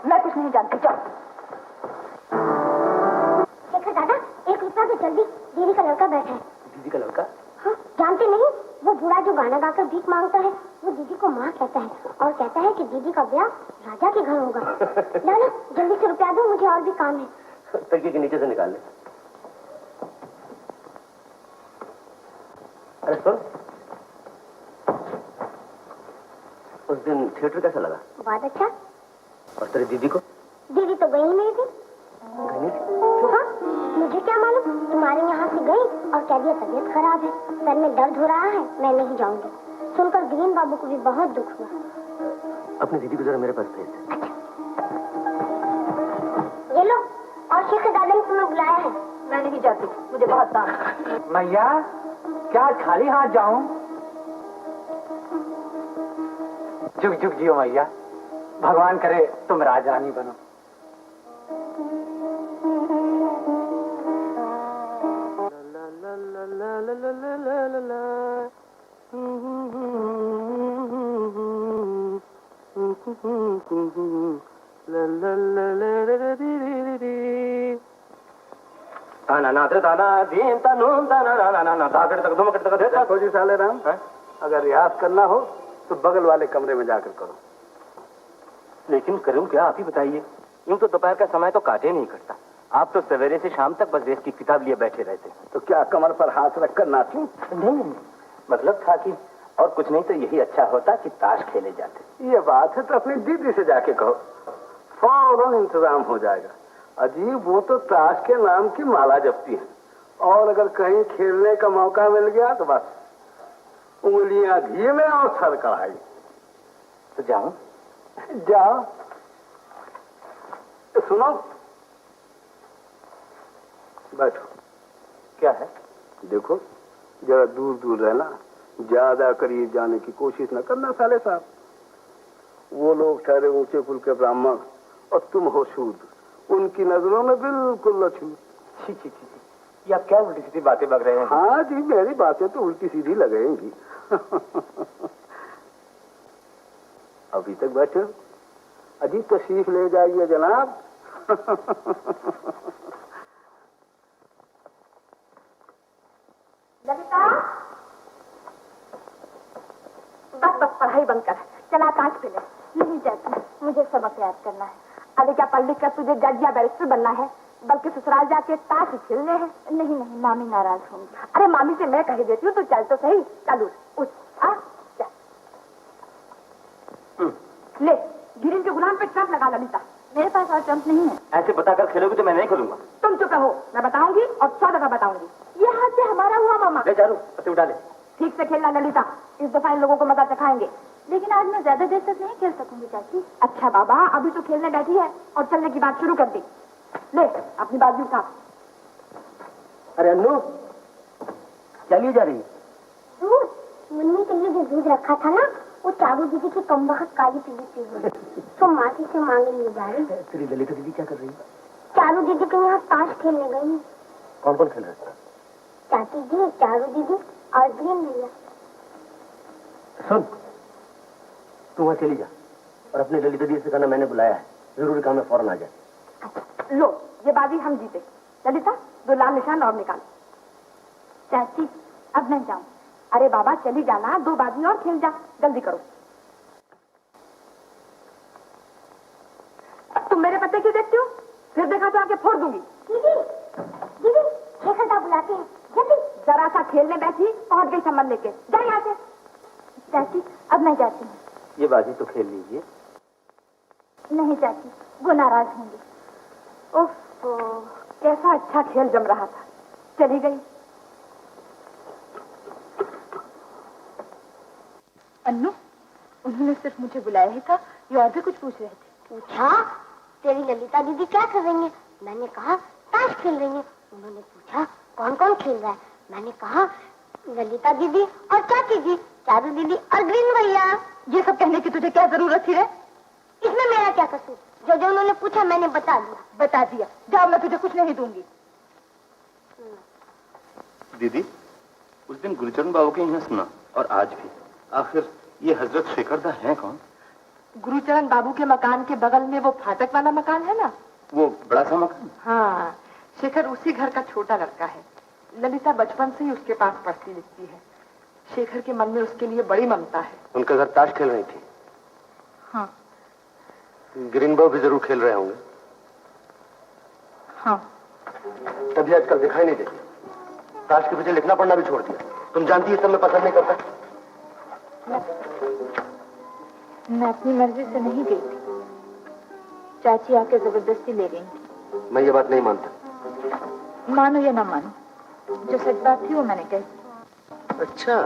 मैं कुछ नहीं जानती, जाओ। शेखर दादा, 1 रुपया दो जल्दी, दीदी का लड़का बैठा है। दीदी का लड़का? हाँ, जानते नहीं, वो बूढ़ा जो गाना गाकर भीख मांगता है, वो दीदी को माँ कहता है और कहता है कि दीदी का ब्याह राजा के घर होगा। लाला जल्दी से रुपया दो, मुझे और भी काम है। तकिए के नीचे से निकाल ले। अरे सुन, उस दिन थिएटर कैसा लगा? बहुत अच्छा। और तेरी दीदी को? दीदी तो गई नहीं थी। गई थी? हाँ, मुझे क्या मालूम, तुम्हारे यहाँ से गई और कह दिया तबीयत खराब है, सर में दर्द हो रहा है, मैं नहीं जाऊंगी। सुनकर गिरीन बाबू को भी बहुत दुख हुआ। अपनी दीदी को जरा मेरे पास भेज दे। ये लो, और शेखर दादा ने तुम्हें बुलाया है। मैं नहीं जाती, मुझे बहुत काम है। मैया क्या खाली हाथ जाऊं? जुग जुग जियो मैया, भगवान करे तुम राजरानी बनो। देखो जी साले राम, अगर रियाज करना हो तो बगल वाले कमरे में जाकर करो। लेकिन करूं क्या, आप ही बताइए। यूं तो दोपहर का समय तो काटे नहीं करता। आप तो सवेरे से शाम तक बस देश की किताब लिए बैठे रहते। तो क्या कमर पर हाथ रखकर नाचूं? नहीं, मतलब था कि और कुछ नहीं तो यही अच्छा होता कि ताश खेले जाते। ये बात है तो अपनी दीदी से जाके कहो, फौरन इंतजाम हो जाएगा। अजीब, वो तो ताश के नाम की माला जपती है, और अगर कहीं खेलने का मौका मिल गया तो बस उंगलियां घी में और सर कढ़ाई। तो जाओ जाओ। सुनो, बैठो। क्या है? देखो, जरा दूर दूर रहना, ज्यादा करीब जाने की कोशिश न करना साले साहब। वो लोग ठहरे ऊंचे कुल के ब्राह्मण और तुम हो शूद्र, उनकी नजरों में बिल्कुल अछूत। छी छी छी, ये आप क्या उल्टी सीधी बातें बक रहे हैं? हाँ जी, मेरी बातें तो उल्टी सीधी लगेंगी। अभी तक बैठे हो? अजीब तशरीफ ले जाइए जनाब। ललिता, बस बस पढ़ाई बंद कर, चला कांच पे ले। नहीं जाती, मुझे सबक याद करना है। अरे क्या पढ़ लिख कर तुझे जज या बैरिस्टर बनना है, बल्कि ससुराल जाके ताश खेलने हैं? नहीं नहीं, मामी नाराज होंगी। अरे मामी से मैं कह देती हूँ, तो चल तो सही। चल उठ, आ ले, गिरिन के गुलाम पे ट्रम्प लगा ललिता। मेरे पास और ट्रम्प नहीं है। ऐसे बताकर खेलोगे तो मैं नहीं खेलूंगा। तुम चुप रहो, मैं बताऊंगी और 100 दफा बताऊंगी। ये हाथ से हमारा हुआ मामा। ले चारू, पत्ते उठा ले। ठीक से खेलना ललिता, इस दफा इन लोगों को मजा चखाएंगे। लेकिन आज मैं ज्यादा देर तक नहीं खेल सकूंगी चाची। अच्छा बाबा, अभी तो खेलने बैठी है और चलने की बात शुरू कर दी। ले अपनी बात भी उठा। अरे अन्नू, चली जा रही है? दूध, मुन्नी के लिए जो दूध रखा था ना, वो चारू दीदी की कम वक्त काली पीली पी हुई, तो मासी से मांगे लिए जा रही। तेरी ललिता दीदी क्या कर रही है? चारू दीदी के यहाँ ताश खेलने गई। कौन कौन खेल रहा है? चाची जी, चारू दीदी और ग्रीन भैया। सुन, तू वहाँ चली जा और अपने ललिता दीदी से कहना मैंने बुलाया है, जरूरी काम है, फौरन आ जाए। लो, ये बाजी हम जीते। ललिता, 2 लाल निशान और निकाल। चाची, अब मैं जाऊं? अरे बाबा चली जाना, 2 बाजी और खेल जा, जल्दी करो। तुम मेरे पत्ते क्यों देखती हो? फिर देखा तो आके फोड़ दूंगी। दीदी, दीदी, शेखर दा बुलाते हैं, जल्दी। जरा सा खेलने बैठी, पहुंच गई सामान लेके। जा यहाँ से। चाची, अब मैं जाती हूँ। ये बाजी तो खेल लीजिए। नहीं चाची, वो नाराज होंगे। ओफो, कैसा अच्छा खेल जम रहा था, चली गई। अन्नू, उन्होंने सिर्फ मुझे बुलाया ही था, ये और भी कुछ पूछ रहे थे। पूछा, तेरी ललिता दीदी क्या कर रही है? मैंने कहा ताश खेल रही है। उन्होंने पूछा कौन कौन खेल रहा है? मैंने कहा ललिता दीदी और चाची जी, चारू दीदी और ग्रीन भैया। ये सब कहने की तुझे क्या जरूरत थी रे? इसमें मेरा क्या कसूर? जो जो उन्होंने पूछा मैंने बता दिया। बता दिया, जाओ, मैं तुझे कुछ नहीं दूंगी। दीदी, उस दिन गुरुचरण बाबू के यहाँ सुना और आज भी, आखिर ये हजरत शेखरदा है कौन? गुरुचरण बाबू के मकान के बगल में वो फाटक वाला मकान है ना, वो बड़ा सा मकान? हाँ, शेखर उसी घर का छोटा लड़का है। ललिता बचपन से ही उसके पास पढ़ती लिखती है। शेखर के मन में उसके लिए बड़ी ममता है। उनका घर ताश खेल रही थी? हाँ। ग्रीन बाबू भी जरूर खेल रहे होंगे। हाँ। तभी आजकल दिखाई नहीं देती। ताश के पीछे लिखना पढ़ना भी छोड़ दिया। तुम जानती है सब मैं पसंद नहीं करता। मैं अपनी मर्जी से नहीं गई थी, चाची आके जबरदस्ती ले गई थी। मैं ये बात नहीं मानता। मानो या ना मानो, जो सच बात थी वो मैंने कही। अच्छा,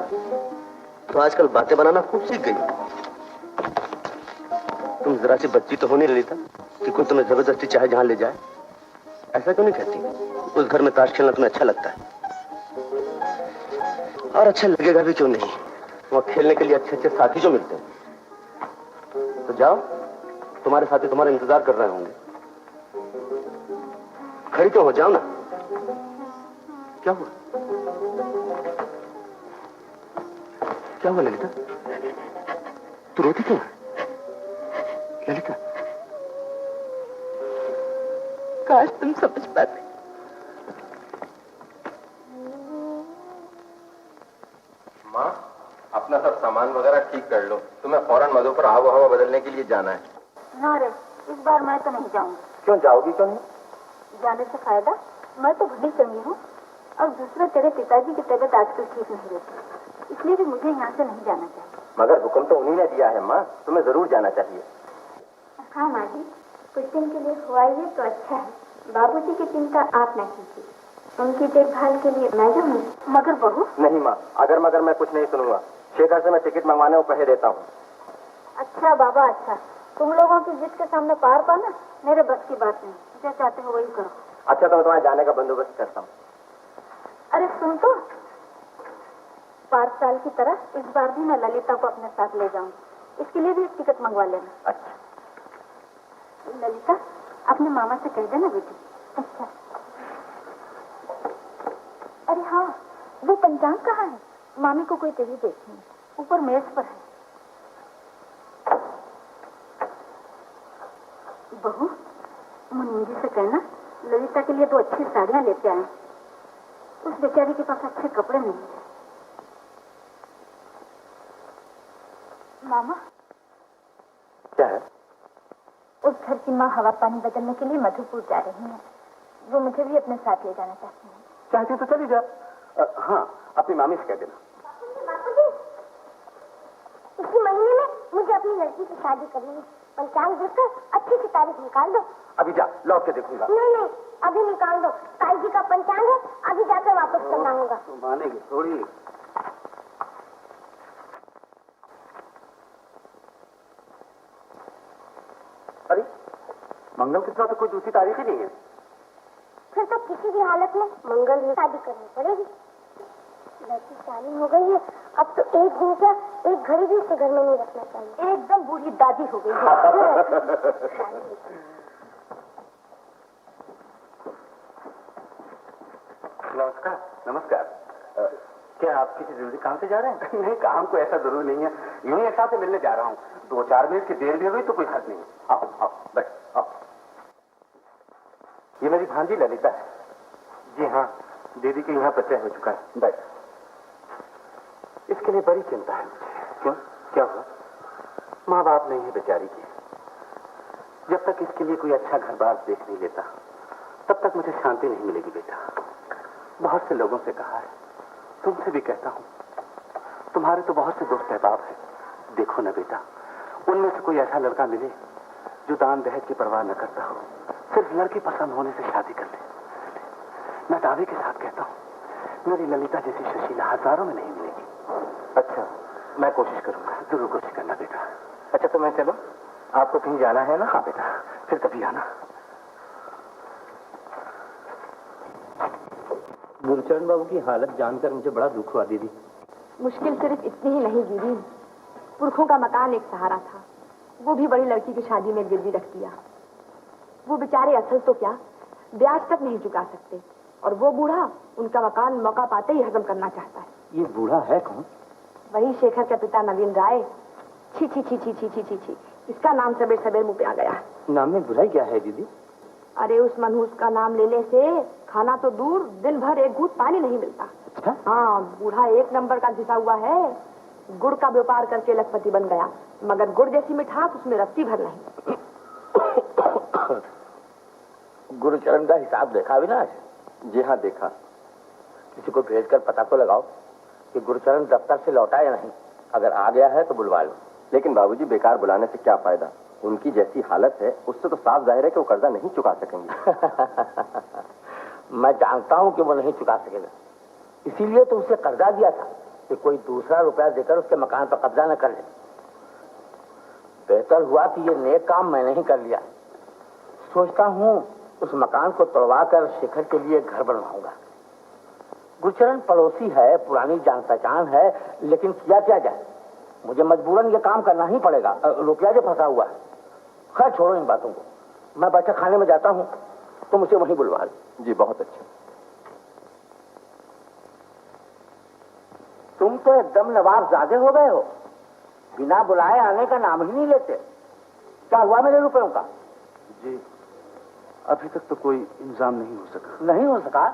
तो आजकल बातें बनाना खूब सीख गई। तुम जरा सी बच्ची तो होनी ललिता कि कोई तुम्हें जबरदस्ती चाहे जहां ले जाए। ऐसा क्यों नहीं कहती? उस घर में ताश खेलना तुम्हें अच्छा लगता है, और अच्छा लगेगा भी क्यों नहीं। वहाँ खेलने के लिए अच्छे अच्छे साथी जो मिलते हैं। तो जाओ, तुम्हारे साथी तुम्हारा इंतजार कर रहे होंगे। खड़ी तो हो जाओ ना। क्या हुआ? क्या हुआ ललिता? तू रोती क्यों है? ललिता, काश तुम समझ पाते। माँ, अपना सब सामान वगैरह ठीक कर लो, तुम्हें फौरन मधु पर आबो हवा बदलने के लिए जाना है। ना रे, इस बार मैं तो नहीं जाऊंगी। क्यों जाओगी? क्यों नहीं? जाने से फायदा, मैं तो बड़ी चंगी हूँ, और दूसरा तेरे पिताजी की तबीयत आजकल ठीक नहीं रहती, इसलिए भी मुझे यहाँ से नहीं जाना चाहिए। मगर हुक्म तो उन्हीं ने दिया है माँ, तुम्हें जरूर जाना चाहिए। हाँ माँ जी, कुछ दिन के लिए हुआ ये तो अच्छा है, बाबूजी की चिंता आप न कीजिए, उनकी देखभाल के लिए मैं जो हूँ। मगर बहू? नहीं माँ, अगर मगर मैं कुछ नहीं सुनूंगा। शेखर से मैं टिकट मंगवाने को कह देता हूँ। अच्छा बाबा अच्छा, तुम लोगों की जिद के सामने पार पाना मेरे बस की बात नहीं। जो चाहते हो वही करो। अच्छा तो मैं तुम्हारे जाने का बंदोबस्त करता हूँ। अरे सुन तो, 5 साल की तरह इस बार भी मैं ललिता को अपने साथ ले जाऊँ, इसके लिए भी एक टिकट मंगवा लेना। अच्छा ललिता, अपने मामा से कह देना बेटी। अच्छा। अरे हाँ, वो पंचांग कहाँ है? मामी को कोई तेरी देखनी, ऊपर मेज पर है। बहू, मुन्नी से कहना ललिता के लिए 2 अच्छी साड़ियां लेते आए। उस बेचारी के पास अच्छे कपड़े नहीं है। मामा, क्या है? उस घर की माँ हवा पानी बदलने के लिए मधुपुर जा रही हैं। वो मुझे भी अपने साथ ले जाना चाहती हैं। चाहती तो चली जा। हाँ, अपनी मामी से कह देना। बापूजी, इसी महीने में मुझे अपनी लड़की की शादी करनी है। पंचांग देखकर अच्छी सी तारीख निकाल दो। अभी जा, लौट के देखूंगा। नहीं, अभी निकाल दो। ताई जी का पंचांग है, अभी जाकर वापस करना होगा। तो मानेगी थोड़ी। अरे मंगल के साथ तो कोई दूसरी तारीख ही नहीं है। फिर तो किसी भी हालत में मंगल में शादी करनी पड़ेगी। लड़की शादी हो गई है, अब तो एक दिन क्या, एक घड़ी भी उसे घर में नहीं रखना चाहिए। एकदम बूढ़ी दादी हो गई है। नमस्कार। नमस्कार। क्या आप किसी जरूरी काम से जा रहे हैं? नहीं, काम को ऐसा जरूरी नहीं है, यूं ही एक साथ मिलने जा रहा हूँ। 2-4 मिनट की देर भी हो गई तो कोई हर्ज नहीं। आओ बैठ आओ। ये मेरी भांजी ललिता है। जी हाँ, दीदी के यहाँ परिचय हो चुका है। बैठ। इसके लिए बड़ी चिंता है मुझे। क्यों, क्या हुआ? माँ बाप नहीं है बेचारी की। जब तक इसके लिए कोई अच्छा घर बार देख नहीं लेता तब तक मुझे शांति नहीं मिलेगी बेटा। बहुत से लोगों से कहा है, तुमसे भी कहता हूँ, तुम्हारे तो बहुत से दोस्त अहबाब हैं। देखो ना बेटा, उनमें से कोई ऐसा लड़का मिले जो दान दहेज की परवाह न करता हो, सिर्फ लड़की पसंद होने से शादी कर ले। मैं दावे के साथ कहता हूँ, मेरी ललिता जैसी सुशीला हजारों में नहीं मिलेगी। अच्छा, मैं कोशिश करूंगा। जरूर कोशिश करना बेटा। अच्छा तो मैं चलो, आपको कहीं जाना है ना? हाँ बेटा, फिर कभी आना। गुरचरण बाबू की हालत जानकर मुझे बड़ा दुख हुआ दीदी। मुश्किल सिर्फ इतनी ही नहीं गिरी, पुरखों का मकान एक सहारा था, वो भी बड़ी लड़की की शादी में गिरवी रख दिया। वो बेचारे असल तो क्या, ब्याज तक नहीं चुका सकते, और वो बूढ़ा उनका मकान मौका पाते ही हजम करना चाहता है। ये बूढ़ा है कौन? वही शेखर का पिता नवीन राय। छी छी छी छी छी छी छी छी, इसका नाम सबेर सबेर मुंह पे आ गया। नाम में बुराई क्या है दीदी? अरे उस मनहूस का नाम लेने से खाना तो दूर, दिन भर एक घूंट पानी नहीं मिलता। अच्छा? हाँ, बूढ़ा 1 नंबर का घिसा हुआ है। गुड़ का व्यापार करके लखपति बन गया, मगर गुड़ जैसी मिठास उसमें रत्ती भर नहीं। गुरुचरण का हिसाब देखा अविनाश? जी हाँ देखा। किसी को भेजकर पता तो लगाओ कि गुरुचरण दफ्तर से लौटा या नहीं। अगर आ गया है तो बुलवा लो। लेकिन बाबूजी, बेकार बुलाने से क्या फायदा? उनकी जैसी हालत है उससे तो साफ जाहिर है कि वो कर्जा नहीं चुका सकेंगे। मैं जानता हूं कि वो नहीं चुका सकेगा, इसीलिए तो उसे कर्जा दिया था कि कोई दूसरा रुपया देकर उसके मकान पर कब्जा न कर ले। बेहतर हुआ कि ये नेक काम मैंने ही कर लिया। सोचता हूं उस मकान को तोड़वा कर शेखर के लिए घर बनवाऊंगा। गुरचरण पड़ोसी है, पुरानी जान पहचान है, लेकिन किया क्या जाए, मुझे मजबूरन ये काम करना ही पड़ेगा। रुपया जो फंसा हुआ है। खैर छोड़ो इन बातों को, मैं बच्चा खाने में जाता हूँ, तुम उसे वहीं बुलवा लो। जी बहुत अच्छा। तुम तो एकदम नवाबजादे हो गए हो, बिना बुलाए आने का नाम ही नहीं लेते। क्या हुआ मेरे रुपयों का? जी अभी तक तो कोई इंतजाम नहीं हो सका। नहीं हो सका?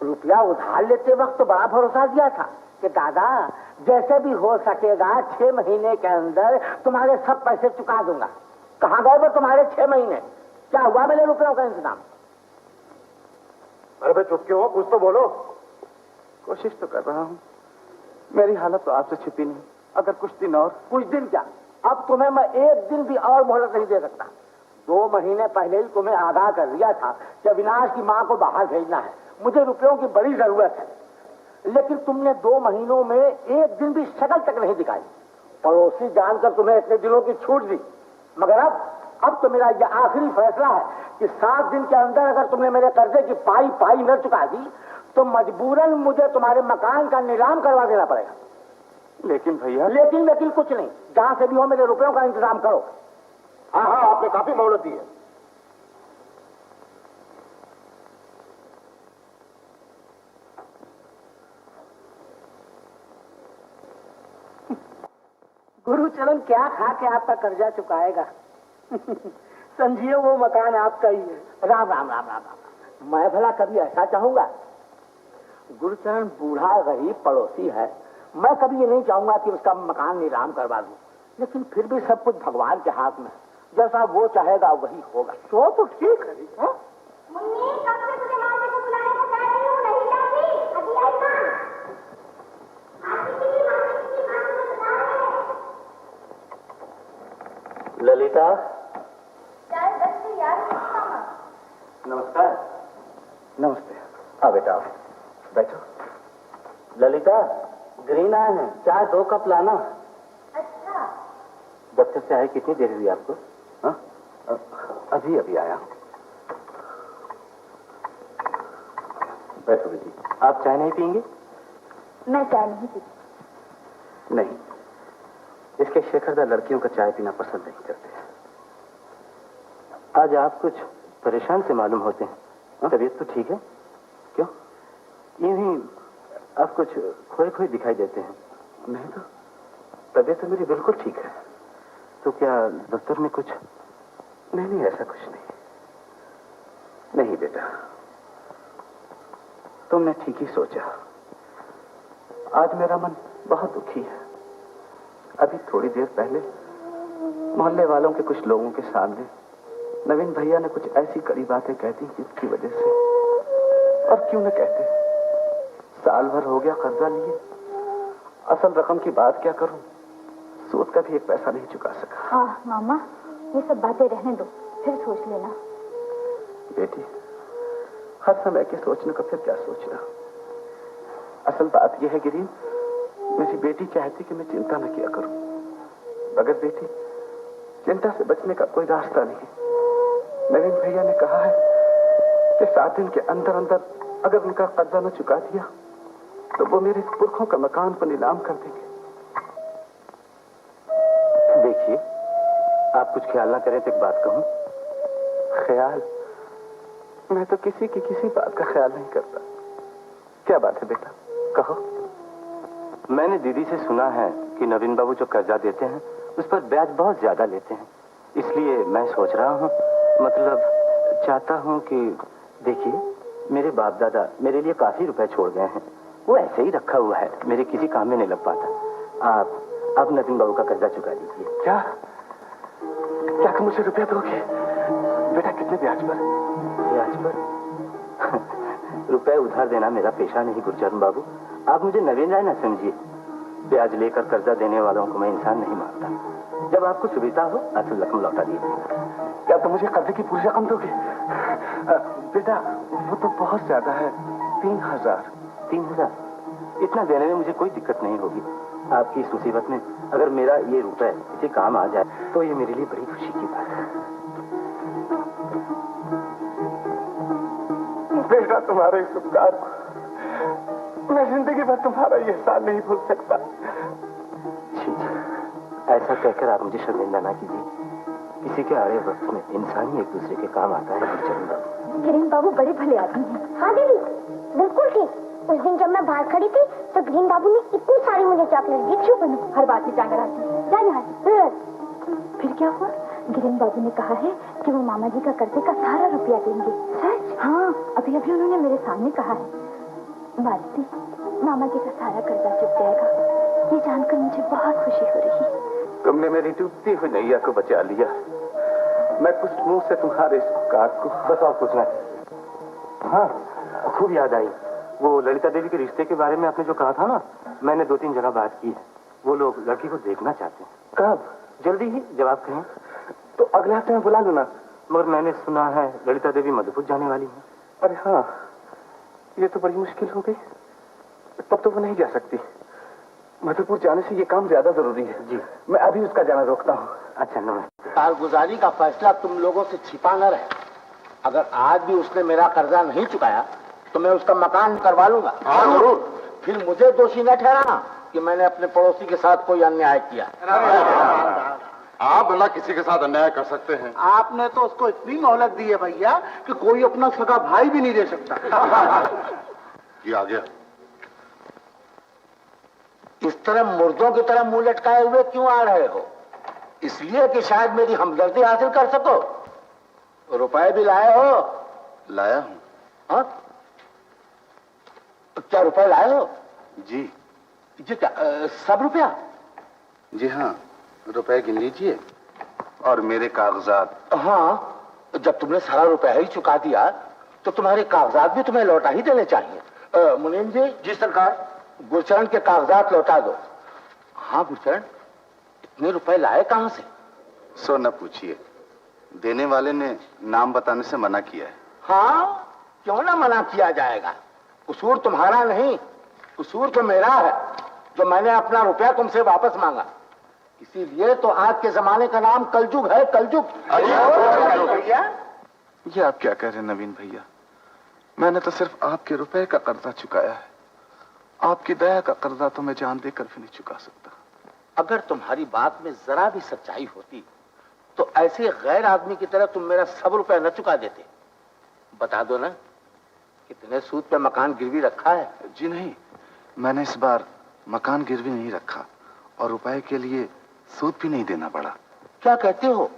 रुपया उधार लेते वक्त तो बड़ा भरोसा दिया था कि दादा जैसे भी हो सकेगा 6 महीने के अंदर तुम्हारे सब पैसे चुका दूंगा। कहाँ गए वो तुम्हारे 6 महीने? क्या हुआ मेरे रुपयों का इंतजाम? अरे भाई चुप क्यों हो, कुछ तो बोलो। कोशिश तो कर रहा हूँ, मेरी हालत तो आपसे छिपी नहीं। अगर कुछ दिन और। कुछ दिन क्या, अब तुम्हें मैं 1 दिन भी और मोहलत नहीं दे सकता। 2 महीने पहले ही तुम्हें आगाह कर दिया था कि अविनाश की माँ को बाहर भेजना है, मुझे रुपयों की बड़ी जरूरत है। लेकिन तुमने 2 महीनों में एक दिन भी शक्ल तक नहीं दिखाई। पड़ोसी जानकर तुम्हें इतने दिनों की छूट दी, मगर अब तो मेरा यह आखिरी फैसला है कि 7 दिन के अंदर अगर तुमने मेरे कर्जे की पाई न चुका दी तो मजबूरन मुझे तुम्हारे मकान का नीलाम करवा देना पड़ेगा। लेकिन भैया, लेकिन कुछ नहीं, जहां से भी हो मेरे रुपयों का इंतजाम करो। हाँ हाँ, आपने काफी मोहलत दी है। गुरुचरण क्या खा के आपका कर्जा चुकाएगा? समझिए वो मकान आपका ही है। राम राम राम राम राम। मैं भला कभी ऐसा चाहूंगा? गुरुचरण बूढ़ा गरीब पड़ोसी है, मैं कभी ये नहीं चाहूंगा कि उसका मकान नीलाम करवा दूं। लेकिन फिर भी सब कुछ भगवान के हाथ में, जैसा वो चाहेगा वही होगा। सो तो ठीक है। मुन्नी, कब से तुझे माँ को बुलाने को कह रही हूँ, नहीं जाती? अभी आई माँ। आती थी माँ की बात में बता रहे। ललिता। 10 से 11 मामा। नमस्कार। नमस्ते। हाँ बेटा, बैठो। ललिता, ग्रीन आए हैं, चाय 2 कप लाना। अच्छा। दफ्तर से आए कितनी देर हुई आपको? हाँ, अभी आया हूँ। बैठो बेटी। आप चाय नहीं पियेंगे? मैं चाय नहीं पीती। नहीं, इसके शेखरदा लड़कियों का चाय पीना पसंद नहीं करते। आज आप कुछ परेशान से मालूम होते हैं। तबीयत तो ठीक है? क्यों? यूं ही आप कुछ खोए दिखाई देते हैं। नहीं तो तबीयत तो मेरी बिल्कुल ठीक है। तो क्या दफ्तर में कुछ? नहीं, ऐसा कुछ नहीं बेटा, तुमने ठीक ही सोचा। आज मेरा मन बहुत दुखी है। अभी थोड़ी देर पहले मोहल्ले वालों के कुछ लोगों के सामने नवीन भैया ने कुछ ऐसी कड़ी बातें कह दी जिसकी वजह से, और क्यों न कहते, साल भर हो गया कर्जा लिए, असल रकम की बात क्या करूं, सूद का भी 1 पैसा नहीं चुका सका। हाँ मामा, ये सब बातें रहने दो, फिर सोच लेना। बेटी, हर समय के सोचने का फिर क्या सोचना। असल बात यह है गिरीन, मेरी बेटी चाहती कि मैं चिंता न किया करूं, मगर बेटी चिंता से बचने का कोई रास्ता नहीं। नवीन भैया ने कहा है कि 7 दिन के अंदर अगर उनका कर्जा न चुका दिया तो वो मेरे पुरखों का मकान पर नीलाम कर देंगे। देखिए, आप कुछ ख्याल ना करें तो एक बात कहूं। ख्याल? मैं तो किसी की किसी बात का ख्याल नहीं करता। क्या बात है बेटा, कहो। मैंने दीदी से सुना है कि नवीन बाबू जो कर्जा देते हैं उस पर ब्याज बहुत ज्यादा लेते हैं, इसलिए मैं सोच रहा हूँ, मतलब चाहता हूँ कि देखिए, मेरे बाप दादा मेरे लिए काफी रुपए छोड़ गए हैं, वो ऐसे ही रखा हुआ है, मेरे किसी काम में नहीं लग पाता। आप नवीन बाबू का कर्जा चुका दीजिए। क्या मुझे रुपया दोगे? बेटा, कितने ब्याज पर? रुपए उधार देना मेरा पेशा नहीं गुरचरण बाबू, आप मुझे नवीन राय न समझिए। ब्याज लेकर कर्जा देने वालों को मैं इंसान नहीं मानता। जब आपको सुविधा हो असल रकम लौटा दीजिए। क्या तुम मुझे कर्जे की पूरी रकम दोगे? बेटा, वो तो बहुत ज्यादा है, 3000। 3000? इतना देने में मुझे कोई दिक्कत नहीं होगी। आपकी इस मुसीबत में अगर मेरा ये रुपए किसी काम आ जाए तो ये मेरे लिए बड़ी खुशी की बात है। बेटा, तुम्हारे इस उपकार को मैं जिंदगी भर तुम्हारा ये एहसान नहीं भूल सकता। ऐसा कहकर आप मुझे शर्मिंदा ना कीजिए। किसी के आड़े वक्त में इंसान ही एक दूसरे के काम आता है। ग्रीन बाबू बड़े भले आदमी हैं। हाँ दीदी, बिल्कुल ठीक। उस दिन जब मैं बाहर खड़ी थी तो ग्रीन बाबू ने इतनी सारी मुझे चॉकलेट दी। चुप बनो, हर बात में जाकर आती। जा यहाँ से। फिर क्या हुआ? गिरीन बाबू ने कहा है कि वो मामा जी का कर्जे का सारा रुपया देंगे। सच? हाँ, अभी उन्होंने मेरे सामने कहा है। मालती, मामा जी का सारा कर्जा चुक जाएगा, ये जानकर मुझे बहुत खुशी हो रही है। तुमने मेरी डूबती हुई नैया को बचा लिया। मैं कुछ मुंह से तुम्हारे इस उपकार को बस और कुछ नहीं। हाँ, खूब याद आई, वो ललिता देवी के रिश्ते के बारे में आपने जो कहा था ना, मैंने 2-3 जगह बात की है। वो लोग लड़की को देखना चाहते हैं। कब? जल्दी ही, जब आप कहें। तो अगले हफ्ते में बुला लूँ ना? मगर मैंने सुना है ललिता देवी मधुपुर जाने वाली है। अरे हाँ, ये तो बड़ी मुश्किल हो गई। तब तो वो नहीं जा सकती। मधुपुर जाने से ये काम ज्यादा जरूरी है। जी, मैं अभी उसका जाना रोकता हूँ। अच्छा नमस्ते। कारगुजारी का फैसला तुम लोगों से छिपा न रहे। अगर आज भी उसने मेरा कर्जा नहीं चुकाया तो मैं उसका मकान करवा लूंगा। जरूर। फिर मुझे दोषी न ठहराना कि मैंने अपने पड़ोसी के साथ कोई अन्याय किया। आप भला किसी के साथ अन्याय कर सकते हैं? आपने तो उसको इतनी मोहलत दी है भैया कि कोई अपना सगा भाई भी नहीं दे सकता। ये आ गया। इस तरह मुर्दों की तरह मुंह लटकाए हुए क्यों आ रहे हो? इसलिए कि शायद मेरी हमदर्दी हासिल कर सको। रुपए भी लाए हो? लाया हूँ। हाँ? क्या रुपए लाए हो? जी। ये क्या सब रुपया? जी हाँ, रुपए गिन लीजिए और मेरे कागजात। हाँ, जब तुमने सारा रुपया ही चुका दिया तो तुम्हारे कागजात भी तुम्हें लौटा ही देने चाहिए। मुनीम जी। जी सरकार। गुरचरण के कागजात लौटा दो। हाँ गुरचरण, इतने रुपए लाए कहां से? सो न पूछिए, देने वाले ने नाम बताने से मना किया है। हाँ, क्यों ना मना किया जाएगा? कसूर तुम्हारा नहीं, कसूर तो मेरा है जो मैंने अपना रुपया तुमसे वापस मांगा। इसीलिए तो आज के जमाने का नाम कलयुग है, कलयुग। भैया, ये आप क्या कह रहे हैं नवीन भैया? मैंने तो सिर्फ आपके रुपए का कर्जा चुकाया है। आपकी दया का कर्जा तो मैं जान देकर भी नहीं चुका सकता। अगर तुम्हारी बात में जरा भी सच्चाई होती तो ऐसे गैर आदमी की तरह तुम मेरा सब रुपया न चुका देते। बता दो ना, कितने सूद पे मकान गिरवी रखा है? जी नहीं, मैंने इस बार मकान गिरवी नहीं रखा और रुपए के लिए सूद भी नहीं देना पड़ा। क्या कहते हो?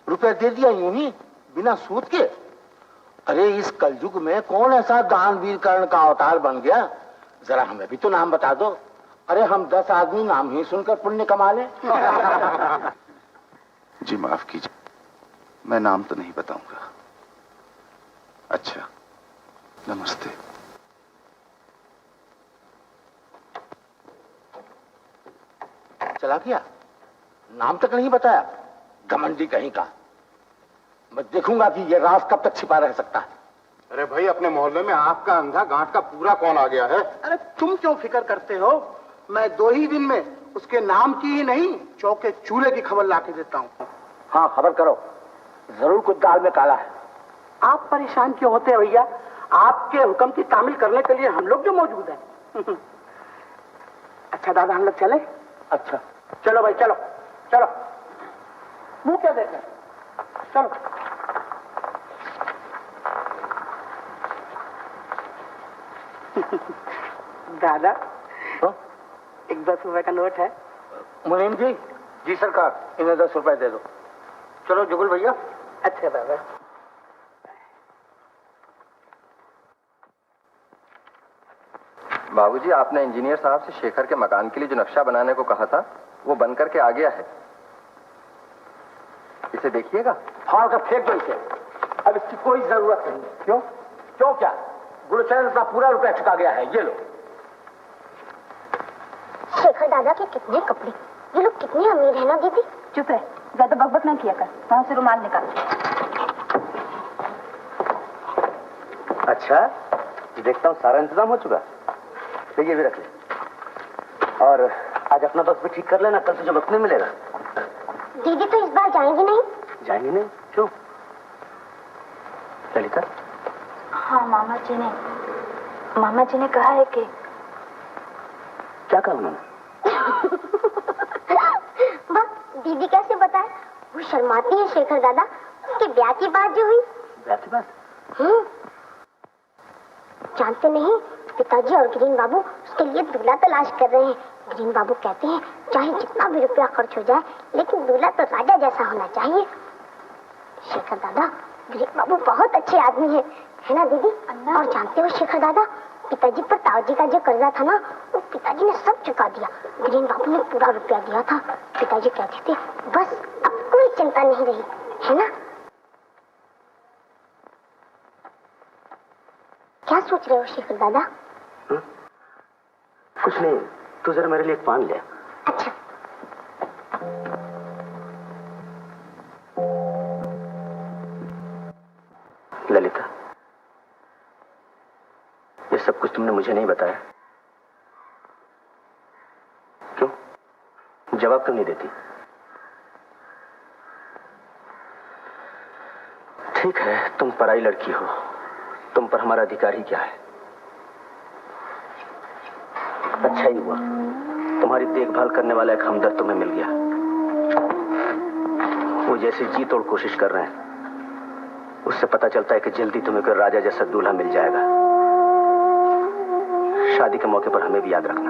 रुपया दे दिया यूं ही बिना सूद के? अरे इस कलयुग में कौन ऐसा दानवीर कर्ण का अवतार बन गया? जरा हमें भी तो नाम बता दो। अरे हम 10 आदमी नाम ही सुनकर पुण्य कमा लें। जी माफ कीजिए, मैं नाम तो नहीं बताऊंगा। अच्छा, नमस्ते। चला गया, नाम तक नहीं बताया, घमंडी कहीं का। मैं देखूंगा कि ये राज कब तक छिपा रह सकता है। अरे भाई, अपने मोहल्ले में आंख का अंधा गांठ का पूरा कौन आ गया है? अरे तुम क्यों फिक्र करते हो? मैं 2 ही दिन में उसके नाम की ही नहीं, चौके चूल्हे की खबर लाके देता हूँ। हाँ खबर करो, जरूर कुछ दाल में काला है। आप परेशान क्यों होते हैं भैया? आपके हुक्म की तामील करने के लिए हम लोग जो मौजूद हैं। अच्छा दादा, हम लोग चले? अच्छा चलो भाई, चलो चलो। मुंह क्या देख रहे? चलो। दादा, एक 10 रुपए का नोट है। मुनीम जी। जी सरकार, इन्हें 10 रुपए दे दो। चलो जुगल भैया। अच्छा दादा। बाबूजी, आपने इंजीनियर साहब से शेखर के मकान के लिए जो नक्शा बनाने को कहा था वो बन करके आ गया है। इसे देखिएगा। फाड़ कर फेंक दो इसे, अब इसकी कोई जरूरत नहीं। क्यों? क्यों क्या? गुरुचरण का पूरा रुपया चुका गया है, ये लो। शेखर दादा के कितने कपड़े, ये लोग कितने अमीर है ना दीदी। चुप रह, ज्यादा बकबक ना किया कर। वहां से रुमाल निकाल। अच्छा, देखता हूँ सारा इंतजाम हो चुका। तो ये भी रख ले और आज अपना बस भी ठीक कर लेना, कल से जब अपने मिलेगा। दीदी तो इस बार जाएंगी नहीं? जाएंगे नहीं? क्यों? ललिता? हाँ, मामा जी ने कहा है कि। क्या कहा उन्होंने? बस दीदी कैसे बताए? वो शर्माती है शेखर दादा। उसके ब्याह की बात जो हुई। ब्याह की बात? जानते नहीं, पिताजी और ग्रीन बाबू उसके लिए दूल्हा तलाश कर रहे हैं। ग्रीन बाबू कहते हैं चाहे जितना भी रुपया खर्च हो जाए, लेकिन दूल्हा तो राजा जैसा होना चाहिए। शेखर दादा, ग्रीन बाबू बहुत अच्छे आदमी है ना दीदी? और जानते हो शेखर दादा, पिताजी पर ताऊजी का जो कर्जा था ना, वो पिताजी ने सब चुका दिया। ग्रीन बाबू ने पूरा रुपया दिया था। पिताजी कहते थे बस अब कोई चिंता नहीं रही, है ना? क्या सोच रहे हो शेखर दादा? कुछ नहीं, तू जरा मेरे लिए एक पान ले। अच्छा। सब कुछ तुमने मुझे नहीं बताया? क्यों? जवाब क्यों नहीं देती? ठीक है, तुम पराई लड़की हो, तुम पर हमारा अधिकार ही क्या है। अच्छा ही हुआ तुम्हारी देखभाल करने वाला एक हमदर्द तुम्हें मिल गया। वो जैसे जी तोड़ कोशिश कर रहे हैं, उससे पता चलता है कि जल्दी तुम्हें कोई राजा जैसा दूल्हा मिल जाएगा। शादी के मौके पर हमें भी याद रखना।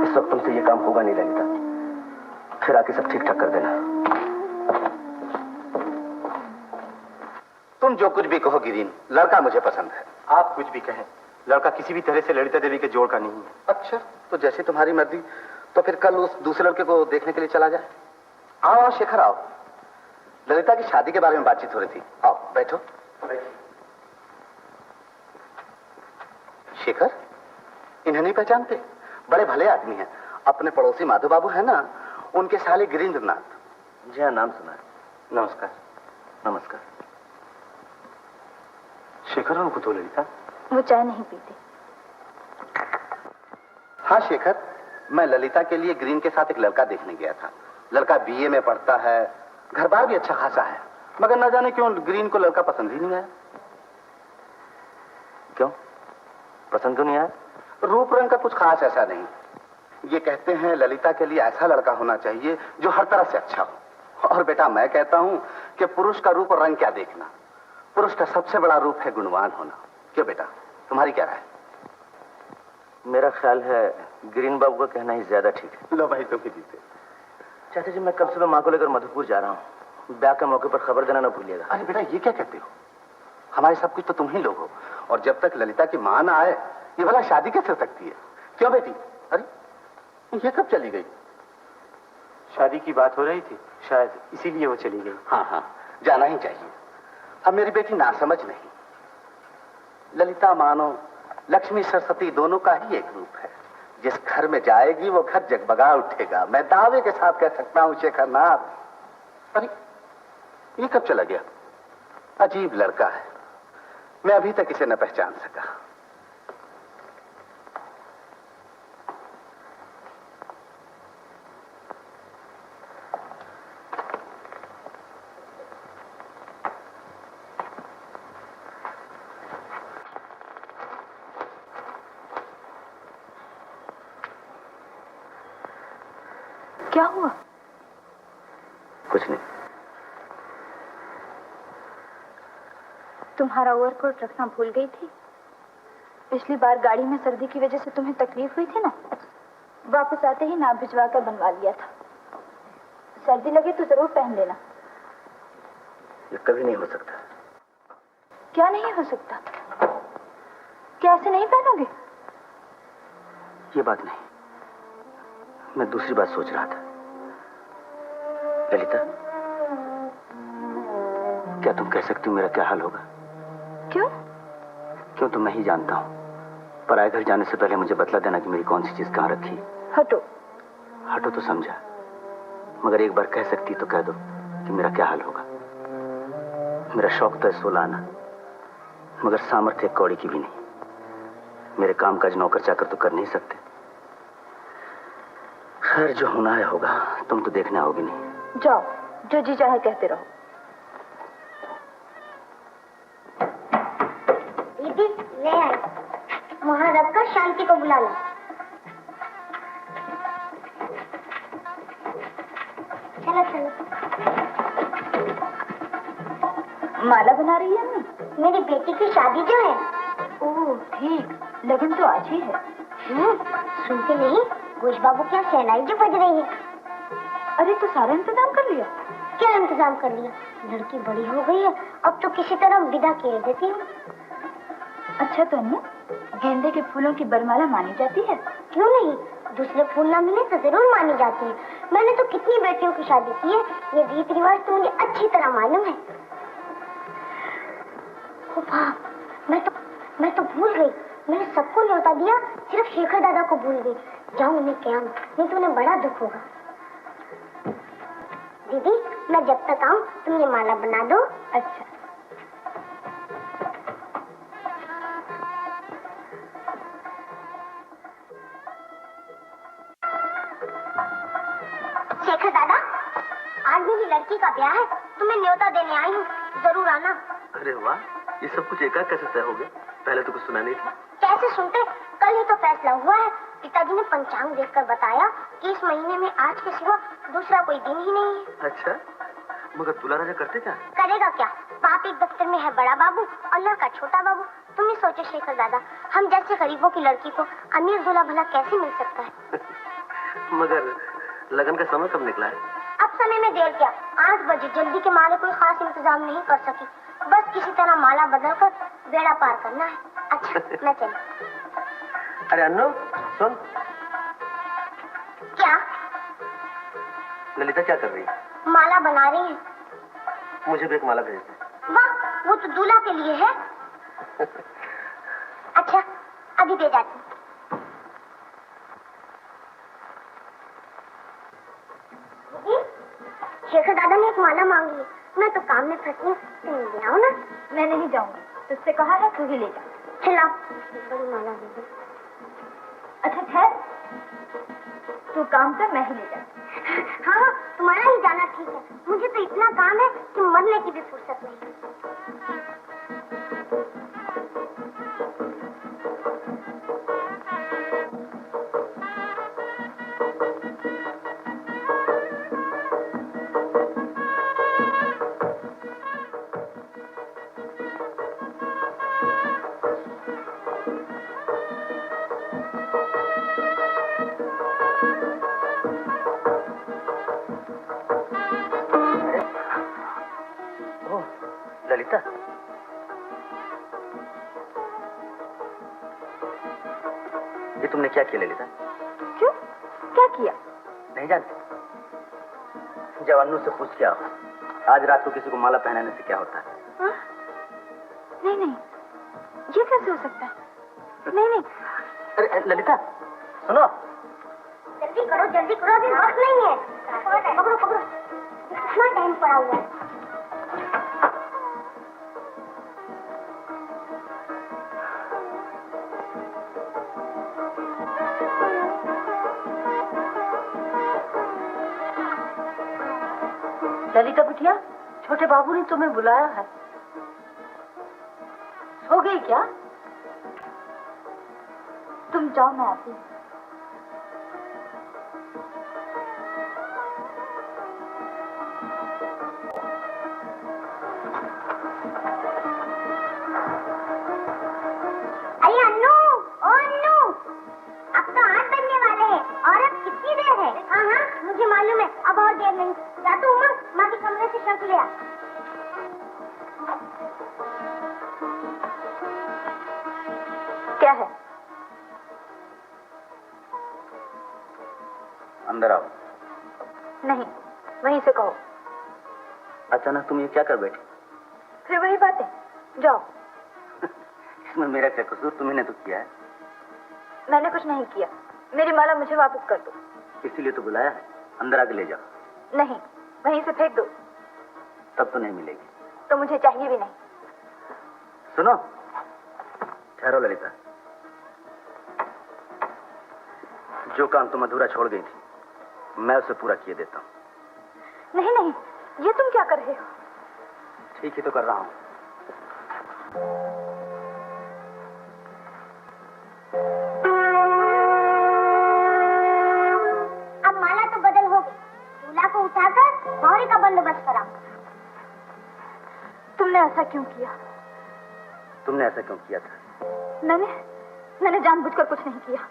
इस वक्त तुमसे ये काम होगा नहीं ललिता, फिर आके सब ठीक ठाक कर देना। तुम जो कुछ भी कहो गिरीन, लड़का मुझे पसंद है। आप कुछ भी कहें, लड़का किसी भी तरह से ललिता देवी के जोड़ का नहीं है। अच्छा, तो जैसे तुम्हारी मर्जी। तो फिर कल उस दूसरे लड़के को देखने के लिए चला जाए। आओ शेखर आओ, ललिता की शादी के बारे में बातचीत हो रही थी। आओ बैठो। शेखर, इन्हें नहीं पहचानते? बड़े भले आदमी हैं। अपने पड़ोसी माधव बाबू है ना, उनके साले गिरीन्द्रनाथ। जी हाँ, नाम सुना है। नमस्कार। नमस्कार। शेखर उनको तो ललिता। वो चाय नहीं पीते। हाँ शेखर, मैं ललिता के लिए ग्रीन के साथ एक लड़का देखने गया था। लड़का बीए में पढ़ता है, घर बार भी अच्छा खासा है, मगर न जाने क्यों ग्रीन को लड़का पसंद ही नहीं आया। क्यों पसंद क्यों नहीं आया? रूप रंग का कुछ खास ऐसा नहीं। ये कहते हैं ललिता के लिए ऐसा लड़का होना चाहिए जो हर तरह से अच्छा हो। और बेटा मैं कहता हूं कि पुरुष का रूप और रंग क्या देखना, पुरुष का सबसे बड़ा रूप है गुणवान होना। क्यों बेटा, तुम्हारी क्या राय? मेरा ख्याल है ग्रीन बाबू का कहना ही ज्यादा ठीक है। लो भाई तुम ही जीते। चाचा जी, मैं कल सुबह माँ को लेकर मधुपुर जा रहा हूँ, ब्याह के मौके पर खबर देना ना भूलिएगा। अरे बेटा ये क्या कहते हो, हमारे सब कुछ तो तुम ही लोग हो, और जब तक ललिता की मां ना आए ये भला शादी कैसे हो सकती है? क्यों बेटी? अरे ये कब चली गई? शादी की बात हो रही थी, शायद इसीलिए वो चली गई। हाँ हाँ, जाना ही चाहिए। अब मेरी बेटी नासमझ नहीं, ललिता मानो लक्ष्मी सरस्वती दोनों का ही एक रूप है। जिस घर में जाएगी वो घर जगबगा उठेगा, मैं दावे के साथ कह सकता हूं शेखरनाथ। अरे ये कब चला गया? अजीब लड़का है, मैं अभी तक इसे न पहचान सका। क्या हुआ? कुछ नहीं। तुम्हारा ओवरकोट रखना भूल गई थी। पिछली बार गाड़ी में सर्दी की वजह से तुम्हें तकलीफ हुई थी ना, वापस आते ही नाप भिजवा कर बनवा लिया था। सर्दी लगे तो जरूर पहन लेना। ये कभी नहीं हो सकता। क्या नहीं हो सकता? क्या ऐसे नहीं पहनोगे? ये बात नहीं, मैं दूसरी बात सोच रहा था। ललिता, क्या तुम कह सकती हो मेरा क्या हाल होगा? क्यों? क्यों तो मैं ही जानता हूं। पराए घर जाने से पहले मुझे बतला देना कि मेरी कौन सी चीज कहां रखी। हटो। हटो तो समझा, मगर एक बार कह सकती तो कह दो कि मेरा क्या हाल होगा। मेरा शौक तो है सोलाना, मगर सामर्थ्य कौड़ी की भी नहीं। मेरे कामकाज नौकर चाकर तो कर नहीं सकते। खैर जो होना है होगा, तुम तो देखने आओगी नहीं। जाओ, जो जी चाहे कहते रहो। दीदी ले आई, वहां रखकर शांति को बुला लो। चलो चलो। माला बना रही है अम्मी? मेरी बेटी की शादी जो है। ओह ठीक, लगन तो आज ही है। सुनते नहीं, घोष बाबू क्या शहनाई जो बज रही है। अरे तो सारा इंतजाम कर लिया? क्या इंतजाम कर लिया? लड़की बड़ी हो गई है, अब तो किसी तरह विदा किए देती हूँ। अच्छा तो अन्नू, गेंदे के फूलों की बरमाला मानी जाती है? क्यों नहीं, दूसरे फूल ना मिले तो जरूर मानी जाती है। मैंने तो कितनी बेटियों की शादी की है, ये रीत रिवाज तो मुझे अच्छी तरह मालूम है। मैं तो भूल गई, मैंने सबको न्योता दिया, सिर्फ शेखर दादा को भूल गई। जाऊं उन्हें क्या, नहीं तो उन्हें बड़ा दुख होगा। दीदी मैं जब तक आऊँ तुम ये माला बना दो। अच्छा। शेखर दादा, आज मेरी लड़की का ब्याह है, तुम्हें न्योता देने आई हूँ, जरूर आना। अरे वाह, ये सब कुछ एकाएक कैसे तय हो गया? पहले तो कुछ सुना नहीं था। कैसे सुनते, कल ही तो फैसला हुआ है। पिताजी ने पंचांग देखकर बताया कि इस महीने में आज के सिवा दूसरा कोई दिन ही नहीं है। अच्छा, मगर दूल्हा राजा करते क्या? करेगा क्या, बाप एक दफ्तर में है बड़ा बाबू और लड़का छोटा बाबू। तुम ही सोचो शेखर दादा, हम जैसे गरीबों की लड़की को अमीर दूल्हा भला कैसे मिल सकता है? मगर लगन का समय कब निकला है? अब समय में देर क्या, 8 बजे। जल्दी के मारे कोई खास इंतजाम नहीं कर सकी, बस किसी तरह माला बदलकर बेड़ा पार करना है। अच्छा, मैं चली। अरे अन्नू सुन। क्या? ललिता क्या कर रही है? माला बना रही है। मुझे भी एक माला भेज दे। वाह, वो तो दूल्हा के लिए है। अच्छा, अभी दे जाती हूँ। शेखर दादा ने एक माला मांगी है, मैं तो काम में फंसी हूँ, तुम ले आओ ना। मैं नहीं जाऊंगी, तुझसे कहा है तू ही ले जा। चलाओ, बड़ी माला दे दो। अच्छा ठहर, तू काम कर, मैं ही ले जा। हाँ, तुम्हारा ही जाना ठीक है, मुझे तो इतना काम है कि मरने की भी फुर्सत नहीं। ललिता, ये तुमने क्या किया ललिता? क्यों, क्या किया? नहीं जानती? जब अन्नू से पूछ के आओ, आज रात को किसी को माला पहनाने से क्या होता है? हाँ? नहीं नहीं, ये कैसे हो सकता है? नहीं नहीं। अरे ललिता सुनो, जल्दी करो, अभी वक्त नहीं है। पकड़ो पकड़ो, कितना टाइम पड़ा हुआ है। ललिता बिटिया, छोटे बाबू ने तुम्हें बुलाया है। सो गई क्या? तुम जाओ, मैं आती हूँ। अरे अन्नू, ओ अन्नू, अब तो 8 बजने वाले हैं और अब कितनी देर है? हाँ हाँ, मुझे मालूम है, अब और देर नहीं। जा तो उमर, माँ के कमरे से शर्ट ले आ। क्या है? अंदर आओ। नहीं, वहीं से कहो। अचानक तुम ये क्या कर बैठी? फिर वही बातें, जाओ। इसमें मेरा क्या कसूर? तुम्ही ने तो किया है। मैंने कुछ नहीं किया, मेरी माला मुझे वापस कर दो। इसीलिए तो बुलाया है, अंदर आके ले जाओ। नहीं, वहीं से फेंक दो। तब तो नहीं मिलेगी। तो मुझे चाहिए भी नहीं। सुनो, ठहरो ललिता, जो काम तुम अधूरा छोड़ गई थी, मैं उसे पूरा किए देता हूँ। नहीं नहीं, ये तुम क्या कर रहे हो? ठीक ही तो कर रहा हूँ। अब माला तो बदल हो गई, दूल्हा को उठाकर मौरी का बंदोबस्त करा। तुमने ऐसा क्यों किया? तुमने ऐसा क्यों किया था? मैंने जानबूझकर कुछ नहीं किया।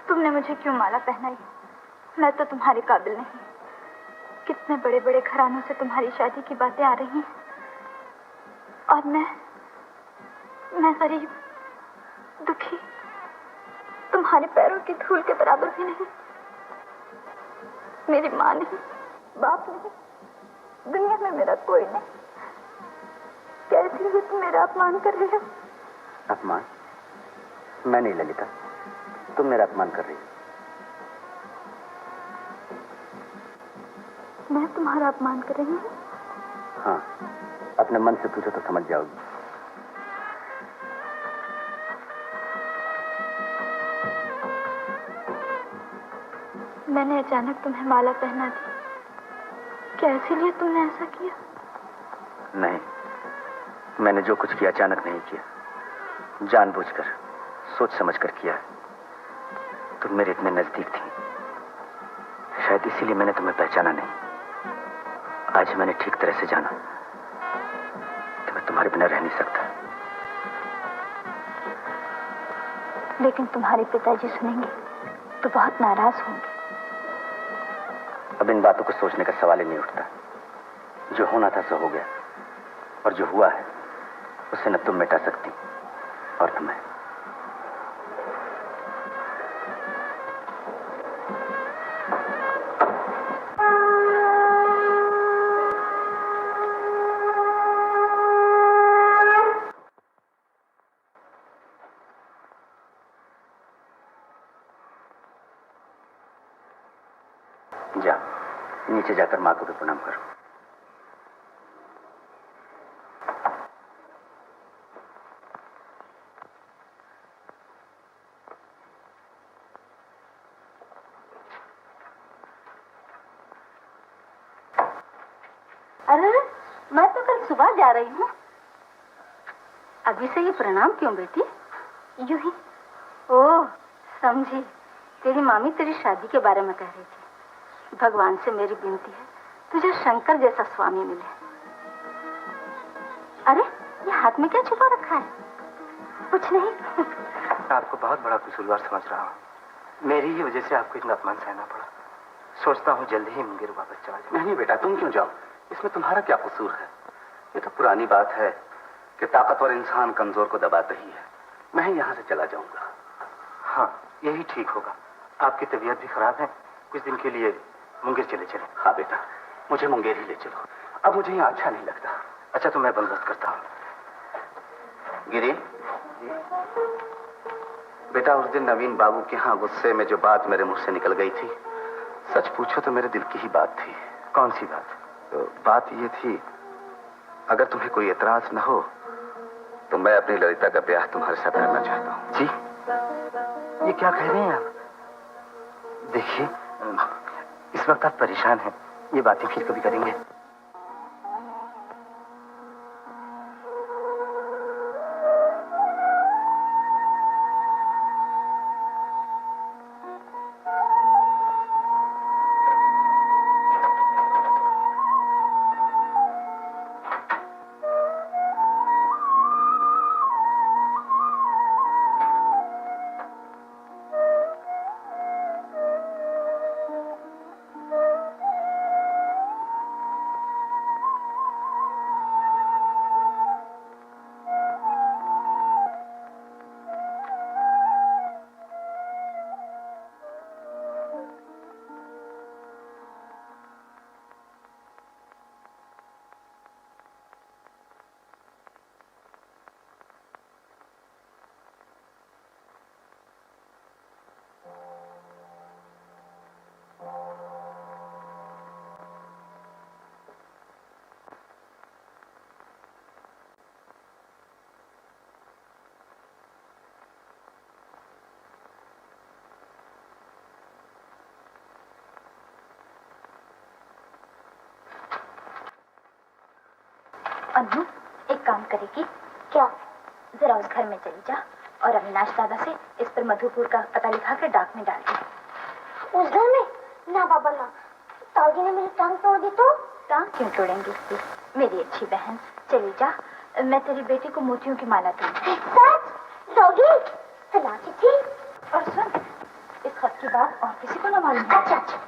तुमने मुझे क्यों माला पहनाई? मैं तो तुम्हारे काबिल नहीं। कितने बड़े बड़े घरानों से तुम्हारी शादी की बातें आ रही हैं और मैं गरीब, दुखी, तुम्हारे पैरों की धूल के बराबर भी नहीं। मेरी माँ नहीं, बाप नहीं, दुनिया में मेरा कोई नहीं। कैसे भी तुम मेरा अपमान कर रहे हो? अपमान? मैं नहीं ललिता, तुम मेरा अपमान कर रही हो। मैं तुम्हारा अपमान कर रही हूँ? हाँ, अपने मन से पूछो तो समझ जाओगी। मैंने अचानक तुम्हें माला पहना दी, क्या इसीलिए तुमने ऐसा किया? नहीं, मैंने जो कुछ किया अचानक नहीं किया, जानबूझकर, सोच समझकर किया। तुम मेरे इतने नजदीक थी, शायद इसीलिए मैंने तुम्हें पहचाना नहीं। आज मैंने ठीक तरह से जाना कि मैं तुम्हारे बिना रह नहीं सकता। लेकिन तुम्हारे पिताजी सुनेंगे तो बहुत नाराज होंगे। अब इन बातों को सोचने का सवाल ही नहीं उठता। जो होना था सो हो गया, और जो हुआ है उसे न तुम मिटा सकती और न मैं। जा, नीचे जाकर माँ को भी प्रणाम करो। अरे मैं तो कल सुबह जा रही हूँ। अभी से ये प्रणाम क्यों बेटी? यूं ही। ओह समझी, तेरी मामी तेरी शादी के बारे में कह रही थी। भगवान से मेरी विनती है तुझे शंकर जैसा स्वामी मिले। अरे ये हाथ में क्या छुपा रखा है? कुछ नहीं। आपको बहुत बड़ा कसूरवार समझ रहा हूँ। मेरी ही वजह से आपको इतना अपमान सहना पड़ा। सोचता हूँ जल्दी ही मुंगेर वापस चला जाऊँ। नहीं बेटा, तुम क्यों जाओ? इसमें तुम्हारा क्या कसूर है? ये तो पुरानी बात है कि ताकतवर इंसान कमजोर को दबाता ही है। मैं ही यहाँ से चला जाऊंगा। हाँ, यही ठीक होगा। आपकी तबीयत भी खराब है, कुछ दिन के लिए मुंगेर चले चले। हाँ बेटा, मुझे मुंगेर ही ले चलो। अब मुझे यहाँ अच्छा नहीं लगता। अच्छा तो मैं बंदोबस्त करता हूँ। गिरी, बेटा उस दिन नवीन बाबू के यहाँ गुस्से में जो बात मेरे मुंह से निकल गई थी, सच पूछो तो मेरे दिल की ही बात थी। कौन सी बात? तो बात ये थी, अगर तुम्हें कोई एतराज न हो तो मैं अपनी ललिता का ब्याह तुम्हारे साथ करना चाहता हूँ। जी, ये क्या कह रहे हैं आप? देखिए, इस वक्त आप परेशान हैं, ये बातें फिर कभी करेंगे। अनु, एक काम करेगी क्या? जरा उस घर में चली जा और अविनाश दादा से इस पर मधुपुर का पता लिखा कर डाक में डाल दे। उस घर में? ना बाबा ना, ताऊजी ने मेरी टांग तोड़ दी तो? टांग क्यों तोड़ेंगी उसकी? मेरी अच्छी बहन, चली जा, मैं तेरी बेटी को मोतियों की माला दूंगी। सच? दोगी? सुना चिट्ठी? और सुन, इस खत की बात और किसी को न मालूम। अच्छा अच्छा।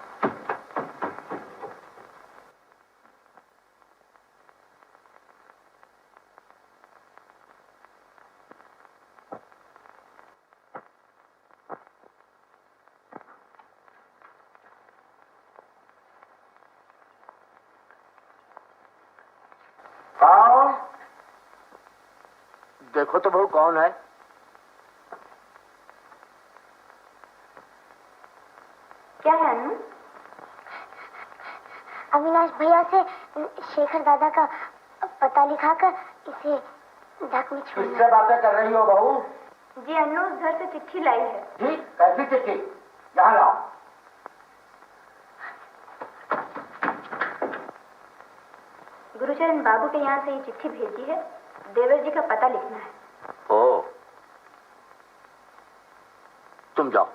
देखो तो बहू कौन है? क्या है अनु? अविनाश भैया से शेखर दादा का पता लिखाकर इसे डाक में छोड़ना। किससे बातें कर रही हो बहू? जी अनु उस घर से चिट्ठी लाई है। ठीक, कैसी चिट्ठी? यहाँ लाओ। गुरुचरण बाबू के यहाँ से ये चिट्ठी भेजी है, देवर जी का पता लिखना है। ओ, तुम जाओ।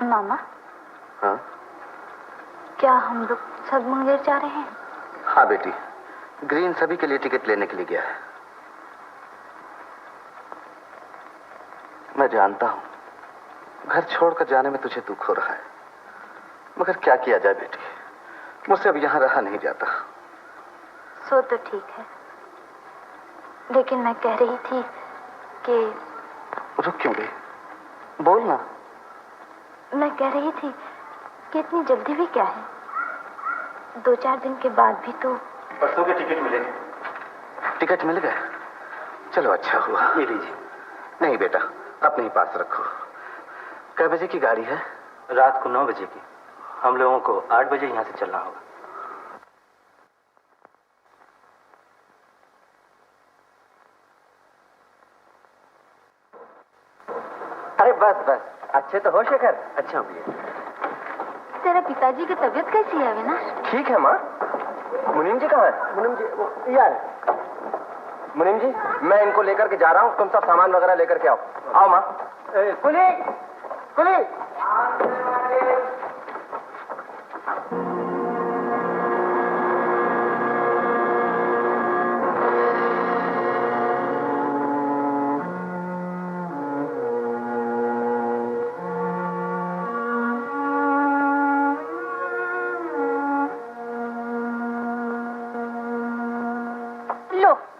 मामा। हाँ? क्या हम लोग सब मुंगेर जा रहे हैं? हाँ बेटी, ग्रीन सभी के लिए टिकट लेने के लिए गया है। मैं जानता हूं घर छोड़कर जाने में तुझे दुख हो रहा है, मगर क्या किया जाए बेटी, मुझसे अब यहां रहा नहीं जाता। सो तो ठीक है, लेकिन मैं कह रही थी कि... रुक क्यों गई? बोल ना। मैं कह रही थी कि इतनी जल्दी भी क्या है, 2-4 दिन के बाद भी तो... परसों के टिकट मिलेंगे। टिकट मिल गए? चलो अच्छा हुआ। ये लीजिए। नहीं बेटा, अपने ही पास रखो। कै बजे की गाड़ी है? रात को 9 बजे की। हम लोगों को 8 बजे यहाँ से चलना होगा। अरे बस बस, अच्छे तो हो शेखर? अच्छा भैया। तेरे पिताजी की तबीयत कैसी है अविनाश? ठीक है माँ। मुनीम जी कहाँ है? मुनीम जी वो यार। मुनीम जी, मैं इनको लेकर के जा रहा हूँ, तुम सब सामान वगैरह लेकर के आओ। आओ माँ। कुली, कुली।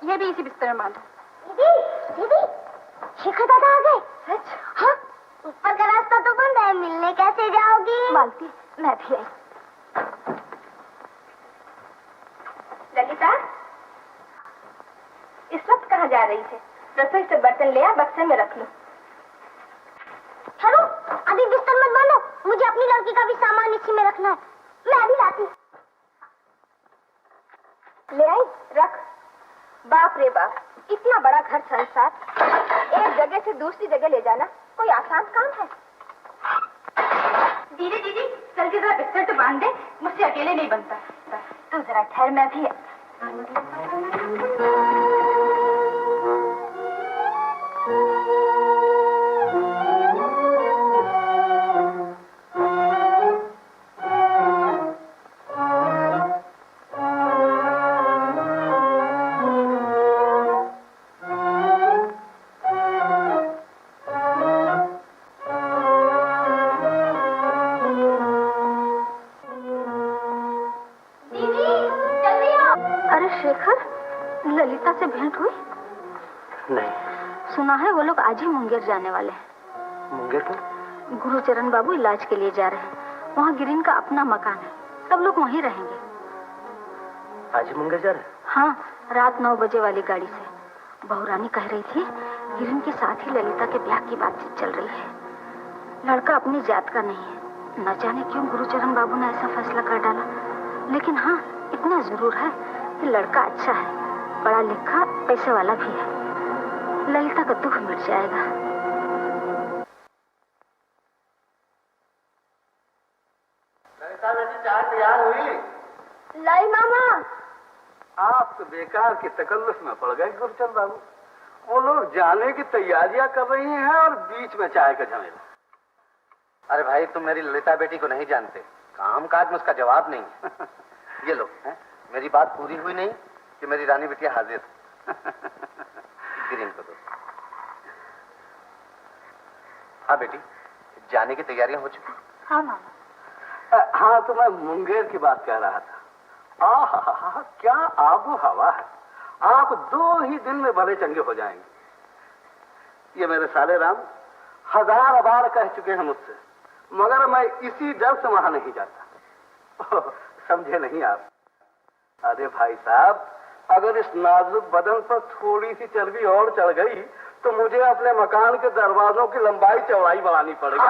ये भी इसी बिस्तर में बांधो। दीदी, शेखर दादा आ गए। सच? हाँ। ऊपर का रास्ता तो बंद है, मिलने कैसे जाओगी? मालती, मैं भी आई। ललिता, इस वक्त कहाँ जा रही है? रसोई से बर्तन ले आ, बक्से में रख लो। चलो, अभी बिस्तर मत बांधो, मुझे अपनी लड़की का भी सामान इसी में रखना है। मैं अभी लाती। ले आई, रख। बाप रे बाप, इतना बड़ा घर संसार, एक जगह से दूसरी जगह ले जाना कोई आसान काम है? दीदी दीदी, जल्दी जरा बिस्तर तो बांध दे, मुझसे अकेले नहीं बनता। तू जरा ठहर, मैं भी ललिता से भेंट हुई? नहीं। सुना है वो लोग आज ही मुंगेर जाने वाले हैं। मुंगेर क्यों? गुरुचरण बाबू इलाज के लिए जा रहे हैं। वहाँ गिरीन का अपना मकान है, सब लोग वहीं रहेंगे। आज ही मुंगेर जा रहे हैं? हाँ, रात 9 बजे वाली गाड़ी से। बहुरानी कह रही थी गिरीन के साथ ही ललिता के ब्याह की बातचीत चल रही है। लड़का अपनी जात का नहीं है, न जाने क्यों गुरुचरण बाबू ने ऐसा फैसला कर डाला। लेकिन हाँ, इतना जरूर है कि लड़का अच्छा है, पढ़ा लिखा, पैसे वाला भी है। ललिता का दुख मिट जाएगा। ललिता बेटी, चाय तैयार हुई? लाई मामा। आप तो बेकार के तकल्लुफ में पड़ गए गुरुचरण बाबू। वो लोग जाने की तैयारियां कर रही हैं और बीच में चाय का झमेला। अरे भाई, तुम मेरी ललिता बेटी को नहीं जानते, काम काज में उसका जवाब नहीं है। ये लो, मेरी बात पूरी हुई नहीं कि मेरी रानी बिटिया हाजिर। गिरीन को दो। हाँ बेटी, जाने की तैयारियां हो चुकी? हाँ मामा। हाँ, तो मैं मुंगेर की बात कह रहा था। आहा, क्या आबो हवा है। आप 2 ही दिन में भले चंगे हो जाएंगे। ये मेरे साले राम 1000 बार कह चुके हैं मुझसे, मगर मैं इसी डर से वहां नहीं जाता। समझे नहीं आप? अरे भाई साहब, अगर इस नाजुक बदन पर थोड़ी सी चर्बी और चढ़ गई तो मुझे अपने मकान के दरवाजों की लंबाई चौड़ाई बढ़ानी पड़ेगी।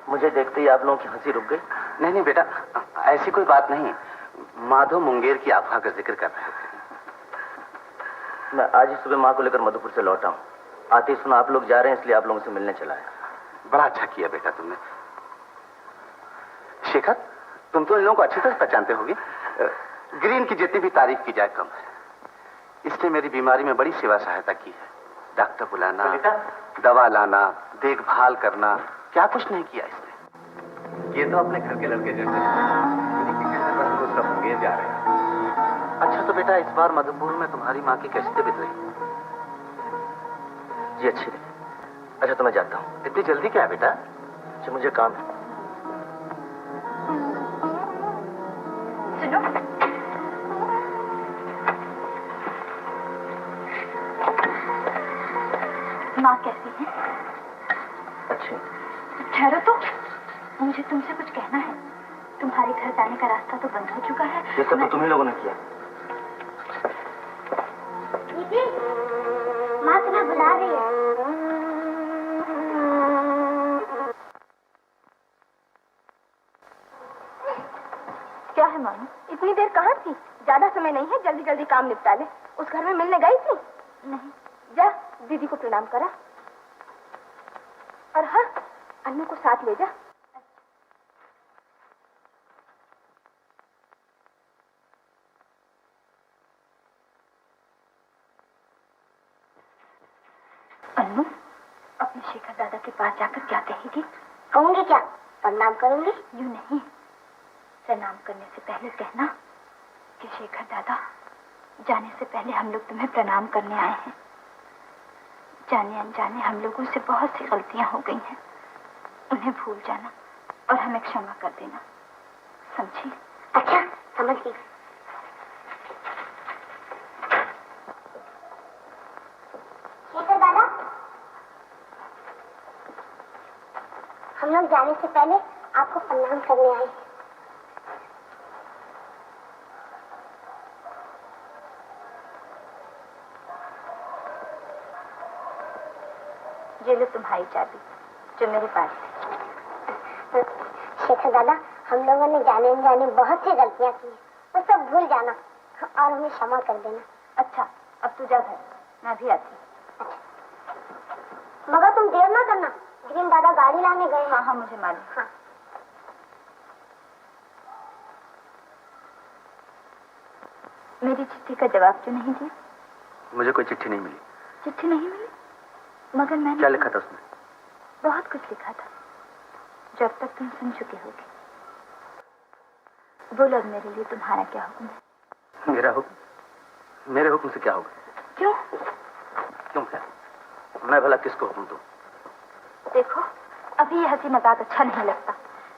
मुझे देखते ही आप लोगों की हंसी रुक गई? नहीं नहीं बेटा, ऐसी कोई बात नहीं। माधव मुंगेर की अफवाह का जिक्र कर रहे थे। मैं आज ही सुबह माँ को लेकर मधुपुर से लौटा हूँ। आते ही सुना आप लोग जा रहे हैं, इसलिए आप लोगों से मिलने चला है। बड़ा अच्छा किया बेटा तुमने। शेखर, तुम तो इन लोगों को अच्छी तरह पहचानते होगे। ग्रीन की जितनी भी तारीफ की जाए कम है। इसने मेरी बीमारी में बड़ी सेवा सहायता की है। डॉक्टर बुलाना, दवा लाना, देखभाल करना, क्या कुछ नहीं किया इसने। ये तो अपने घर के लड़के जैसे मुंगेर जा रहे हैं। अच्छा तो बेटा, इस बार मधुपुर में तुम्हारी माँ की कैसी तबीयत रही? जी अच्छी रही। अच्छा तो मैं जाता हूँ। इतनी जल्दी क्या है बेटा? अच्छा मुझे काम है। सुनो, माँ कैसी है? अच्छी। ठहरो तो, मुझे तुमसे कुछ कहना है। तुम्हारे घर जाने का रास्ता तो बंद हो चुका है। ये सब तो तुम्ही लोगों ने किया। दीदी, माँ तुम्हें बुला रही है। क्या है मामी? इतनी देर कहाँ थी? ज्यादा समय नहीं है, जल्दी जल्दी काम निपटा ले। उस घर में मिलने गई थी? नहीं। जा दीदी को प्रणाम करा। और हाँ, अन्नू को साथ ले जा। अन्नू, अपने शेखर दादा के पास जाकर क्या कहेगी? कहूंगी क्या? प्रणाम करूंगी। यूं नहीं, प्रणाम करने से पहले कहना कि शेखर दादा, जाने से पहले हम लोग तुम्हें प्रणाम करने आए हैं। जाने अनजाने हम लोगों से बहुत सी गलतियां हो गई हैं। उन्हें भूल जाना और हमें क्षमा कर देना, समझी? अच्छा, समझ गई। शेखर दादा, हम लोग जाने से पहले आपको प्रणाम करने आए हैं। ये लो तुम्हारी चाबी, जो मेरे पास है। शेखर दादा, हम लोगों ने जाने अनजाने बहुत सी गलतियां की हैं, वो सब भूल जाना और हमें क्षमा कर देना। अच्छा, अब तू जा घर, मैं भी आती हूँ। अच्छा। मगर तुम देर ना करना, ग्रीन दादा गाड़ी लाने गए हैं। हाँ हाँ, मुझे मालूम। हाँ। मेरी चिट्ठी का जवाब क्यों नहीं दिया? मुझे कोई चिट्ठी नहीं मिली। चिट्ठी नहीं मिली? मगर मैंने क्या लिखा था उसमें? बहुत कुछ लिखा था, जो अब तक तुम सुन चुके होगे। बोलो अब मेरे लिए तुम्हारा क्या हुक्म है? मेरा हुक्म? मेरे हुक्म से क्या होगा? क्यों? क्यों क्या? मैं भला किसको हुक्म दूं? देखो, अभी ये हंसी मजाक अच्छा नहीं लगता।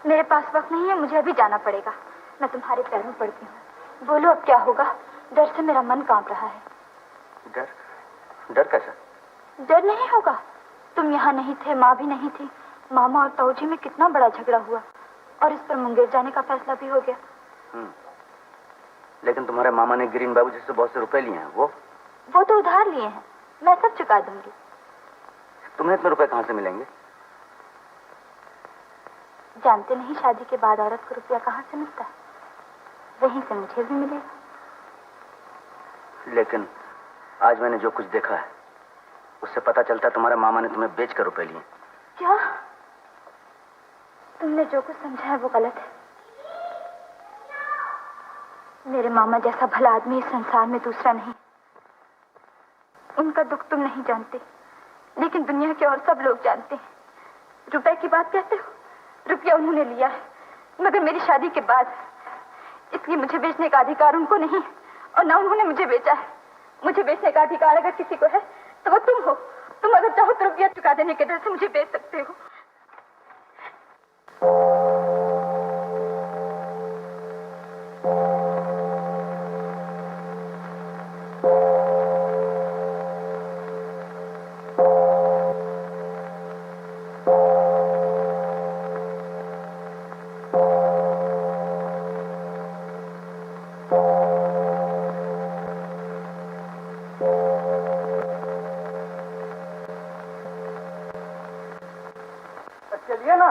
मेरे पास वक्त नहीं है, मुझे अभी जाना पड़ेगा। मैं तुम्हारे पैरों में पड़ती हूँ। बोलो अब क्या होगा? डर से मेरा मन कांप रहा है। डर? डर कैसा? डर नहीं होगा। तुम यहाँ नहीं थे, माँ भी नहीं थी। मामा और ताऊजी में कितना बड़ा झगड़ा हुआ और इस पर मुंगेर जाने का फैसला भी हो गया। लेकिन तुम्हारे मामा ने ग्रीन बाबू जी से बहुत से रुपए लिए हैं। वो तो उधार लिए हैं, मैं सब चुका दूंगी। तुम्हें इतने रुपए कहाँ से मिलेंगे? जानते नहीं, शादी के बाद औरत को रुपया कहाँ से मिलता है? वहीं से मुझे भी मिलेगा। लेकिन आज मैंने जो कुछ देखा है उससे पता चलता है तुम्हारे मामा ने तुम्हें बेचकर रुपए लिए। क्या? तुमने जो कुछ समझा है वो गलत है। मेरे मामा जैसा भला आदमी इस संसार में दूसरा नहीं। उनका दुख तुम नहीं जानते, लेकिन दुनिया के और सब लोग जानते हैं। रुपए की बात कहते हो? रुपया उन्होंने लिया है, मगर मेरी शादी के बाद, इसलिए मुझे बेचने का अधिकार उनको नहीं और ना उन्होंने मुझे बेचा है। मुझे बेचने का अधिकार अगर किसी को है तो वो तुम हो। तुम अगर चाहो तो रुपया चुका देने के डर से मुझे बेच सकते हो। चलिए ना।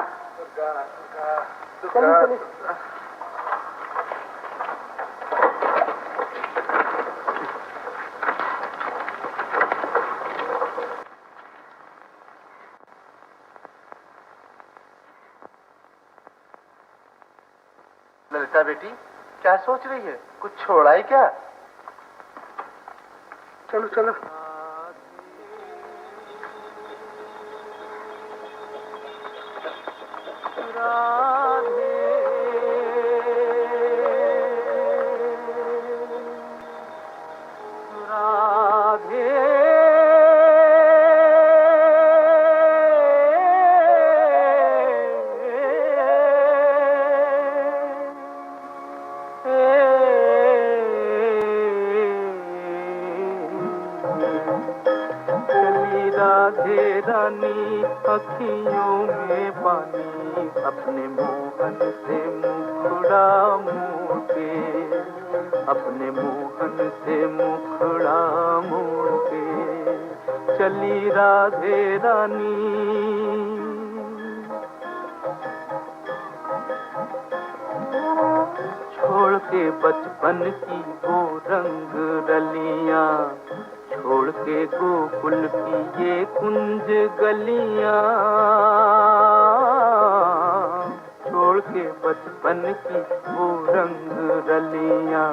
चलिए। ललिता बेटी, क्या सोच रही है? कुछ छोड़ा है क्या? चलो चलो। अखियों में पानी अपने मोहन से मुखड़ा मोड़ के, अपने मोहन से मुखड़ा मोड़ के चली राधे रानी। छोड़ के बचपन की वो रंग रलियां, छोड़ के गोकुल की ये कुंज गलियां, छोड़ के बचपन की वो रंग रलियां,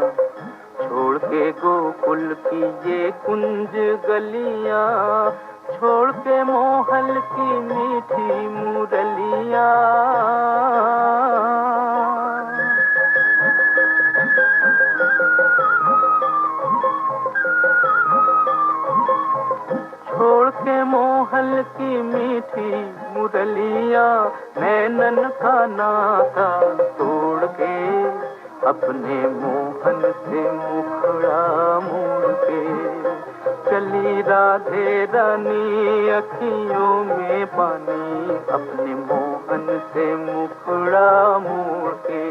छोड़ के गोकुल की ये कुंज गलियां, छोड़ के मोहल की मीठी मुरलियां। छोड़ के मोहल की मीठी मुरलियां, नैनन का नाता तोड़ के अपने मोहन से मुखड़ा मोड़ के चली राधे रानी। अखियों में पानी अपने मोहन से मुखड़ा मोड़ के,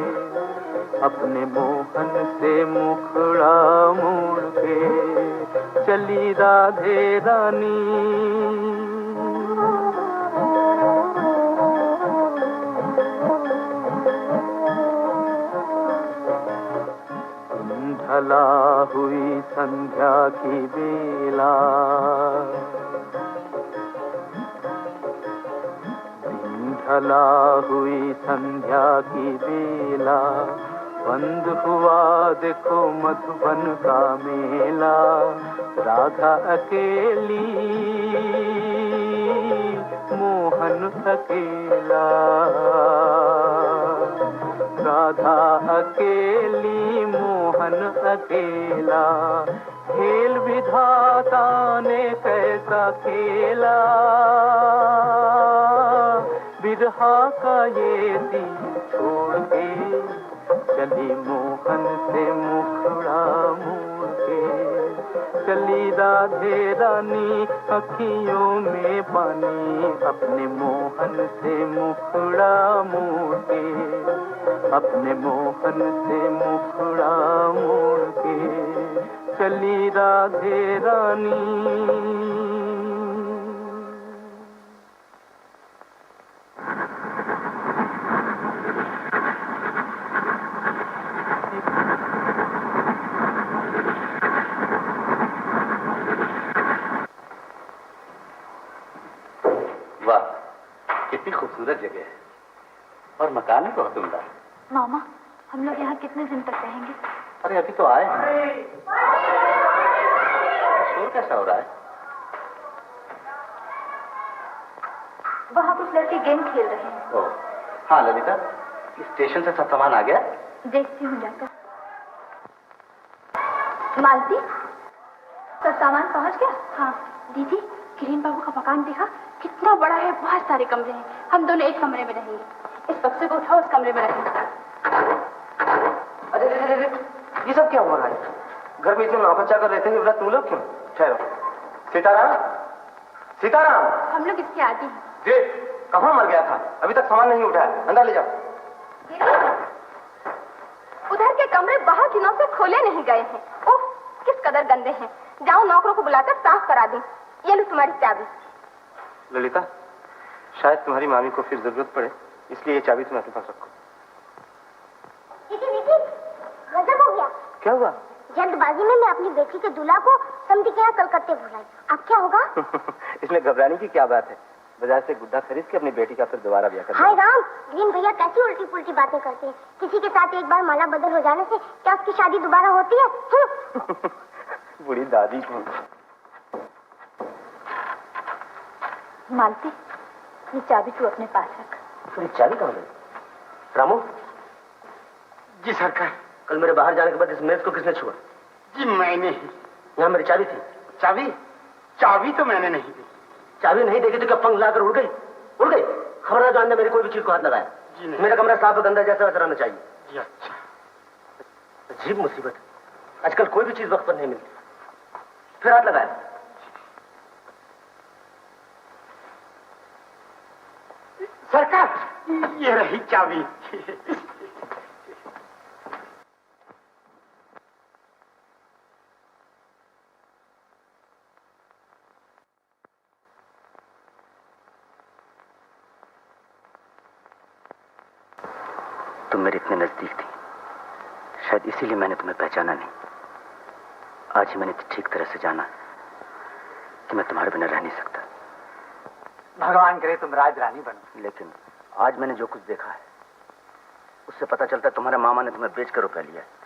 अपने मोहन से मुखड़ा मोड़ के चली राधे रानी। ढला हुई संध्या की बेला, ढला हुई संध्या की बेला, बंद हुआ देखो मधुबन का मेला। राधा अकेली मोहन अकेला, राधा अकेली मोहन अकेला, खेल विधाता ने कैसा खेला। बिरहा का ये दिल छोड़ के चली मोहन से मुखड़ा मोड़ के चली राधे रानी। अखियों में पानी अपने मोहन से मुखड़ा मोड़ के, अपने मोहन से मुखड़ा मोड़ के चली राधे रानी। वाह, कितनी खूबसूरत जगह है और मकान भी बहुत उम्दा है। मामा, हम लोग यहाँ कितने दिन तक रहेंगे? अरे अभी तो आए हैं। शोर कैसा हो रहा है? वहाँ कुछ लड़के गेम खेल रहे हैं। ओह, हाँ ललिता, स्टेशन से सब सामान आ गया? देखती हूँ जाकर। मालती, सब सामान पहुँच गया? हाँ। दीदी, किरण बाबू का मकान देखा? कितना बड़ा है, बहुत सारे कमरे हैं। हम दोनों एक कमरे में रहेंगे। इस बक्से को उठाओ, उस कमरे में रखेंगे। अरे ये सब क्या हो रहा है? घर में इतने नौकरचा कर रहे थे, व्रत तुम लोग क्यों? ठहरो। सीताराम, सीताराम। हम लोग इसके आदि हैं। जी, कहाँ मर गया था? अभी तक सामान नहीं उठाया, अंदर ले जाओ। उधर के कमरे बहुत दिनों से खोले नहीं गए हैं। ओह, किस कदर गंदे हैं। जाओ नौकरों को बुलाकर साफ करा दूं। ये लो तुम्हारी चाबी। ललिता, शायद तुम्हारी मामी को फिर जरूरत पड़े, इसलिए ये चाबी तुम अपने पास रखो। विकी, गजब हो गया। क्या हुआ? जल्दबाजी में मैं अपनी बेटी के दूल्हा को समझी के यहाँ कलकत्ते भुलाई। अब क्या होगा? इसमें घबराने की क्या बात है? बाजार से गुड्डा खरीद के अपनी बेटी का फिर दोबारा ब्याह कर। हाय राम, ग्रीन भैया कैसी उल्टी पुल्टी बातें करते हैं। किसी के साथ एक बार माला बदल हो जाने से क्या उसकी शादी दोबारा होती है? बुढ़ी दादी को। मालती, ये चाबी तू अपने पास रख। फिर चाबी कहाँ गई? रामू। जी सरकार। कल मेरे बाहर जाने के बाद इस मेज को किसने छुआ? जी मैंने ही। यहाँ मेरी चाबी थी। चाबी? चाबी तो मैंने नहीं दी। चाबी नहीं देखी तो क्या पंख लाकर उड़ गई? उड़ गई? खबरदार जो अंदर मेरी कोई भी चीज को हाथ लगाया। जी नहीं। मेरा कमरा साफ और गंदा जैसा वैसा रहना चाहिए। जी अच्छा। अजीब मुसीबत है, आजकल कोई भी चीज वक्त पर नहीं मिलती। फिर हाथ लगाया। सरकार, ये रही चाबी। तुम मेरे इतने नजदीक थी, शायद इसीलिए मैंने तुम्हें पहचाना नहीं। आज ही मैंने ठीक तरह से जाना कि मैं तुम्हारे बिना रह नहीं सकता। भगवान करे तुम राजरानी बनो। लेकिन आज मैंने जो कुछ देखा है उससे पता चलता है तुम्हारे मामा ने तुम्हें बेचकर रुपया लिया है।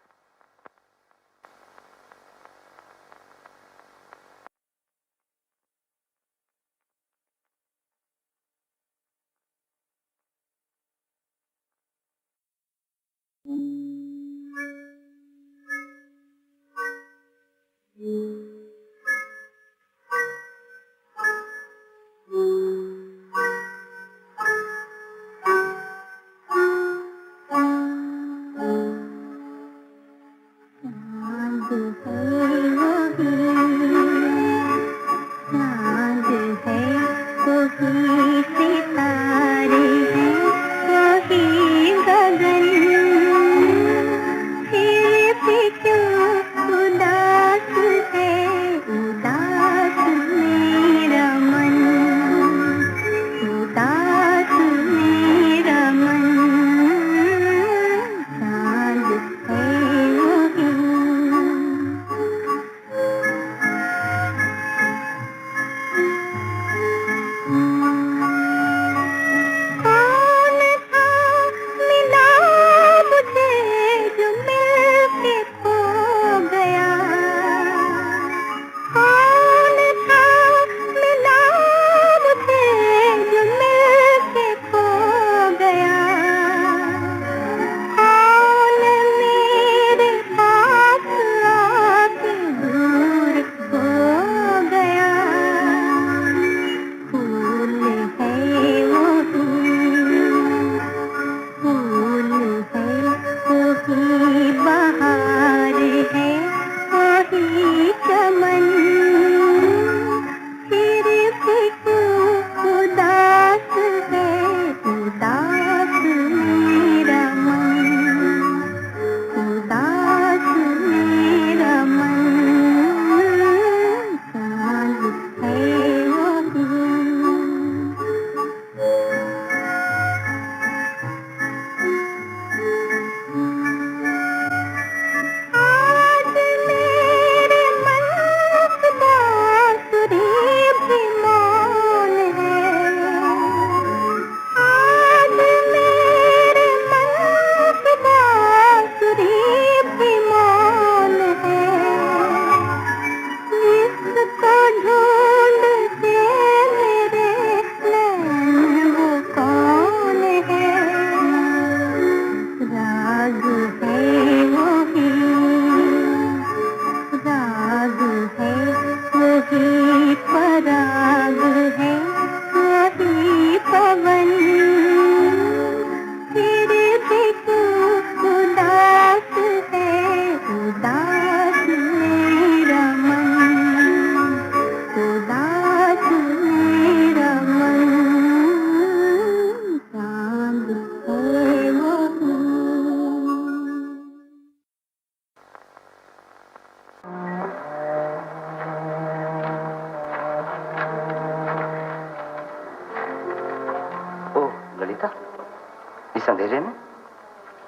इस अंधेरे में?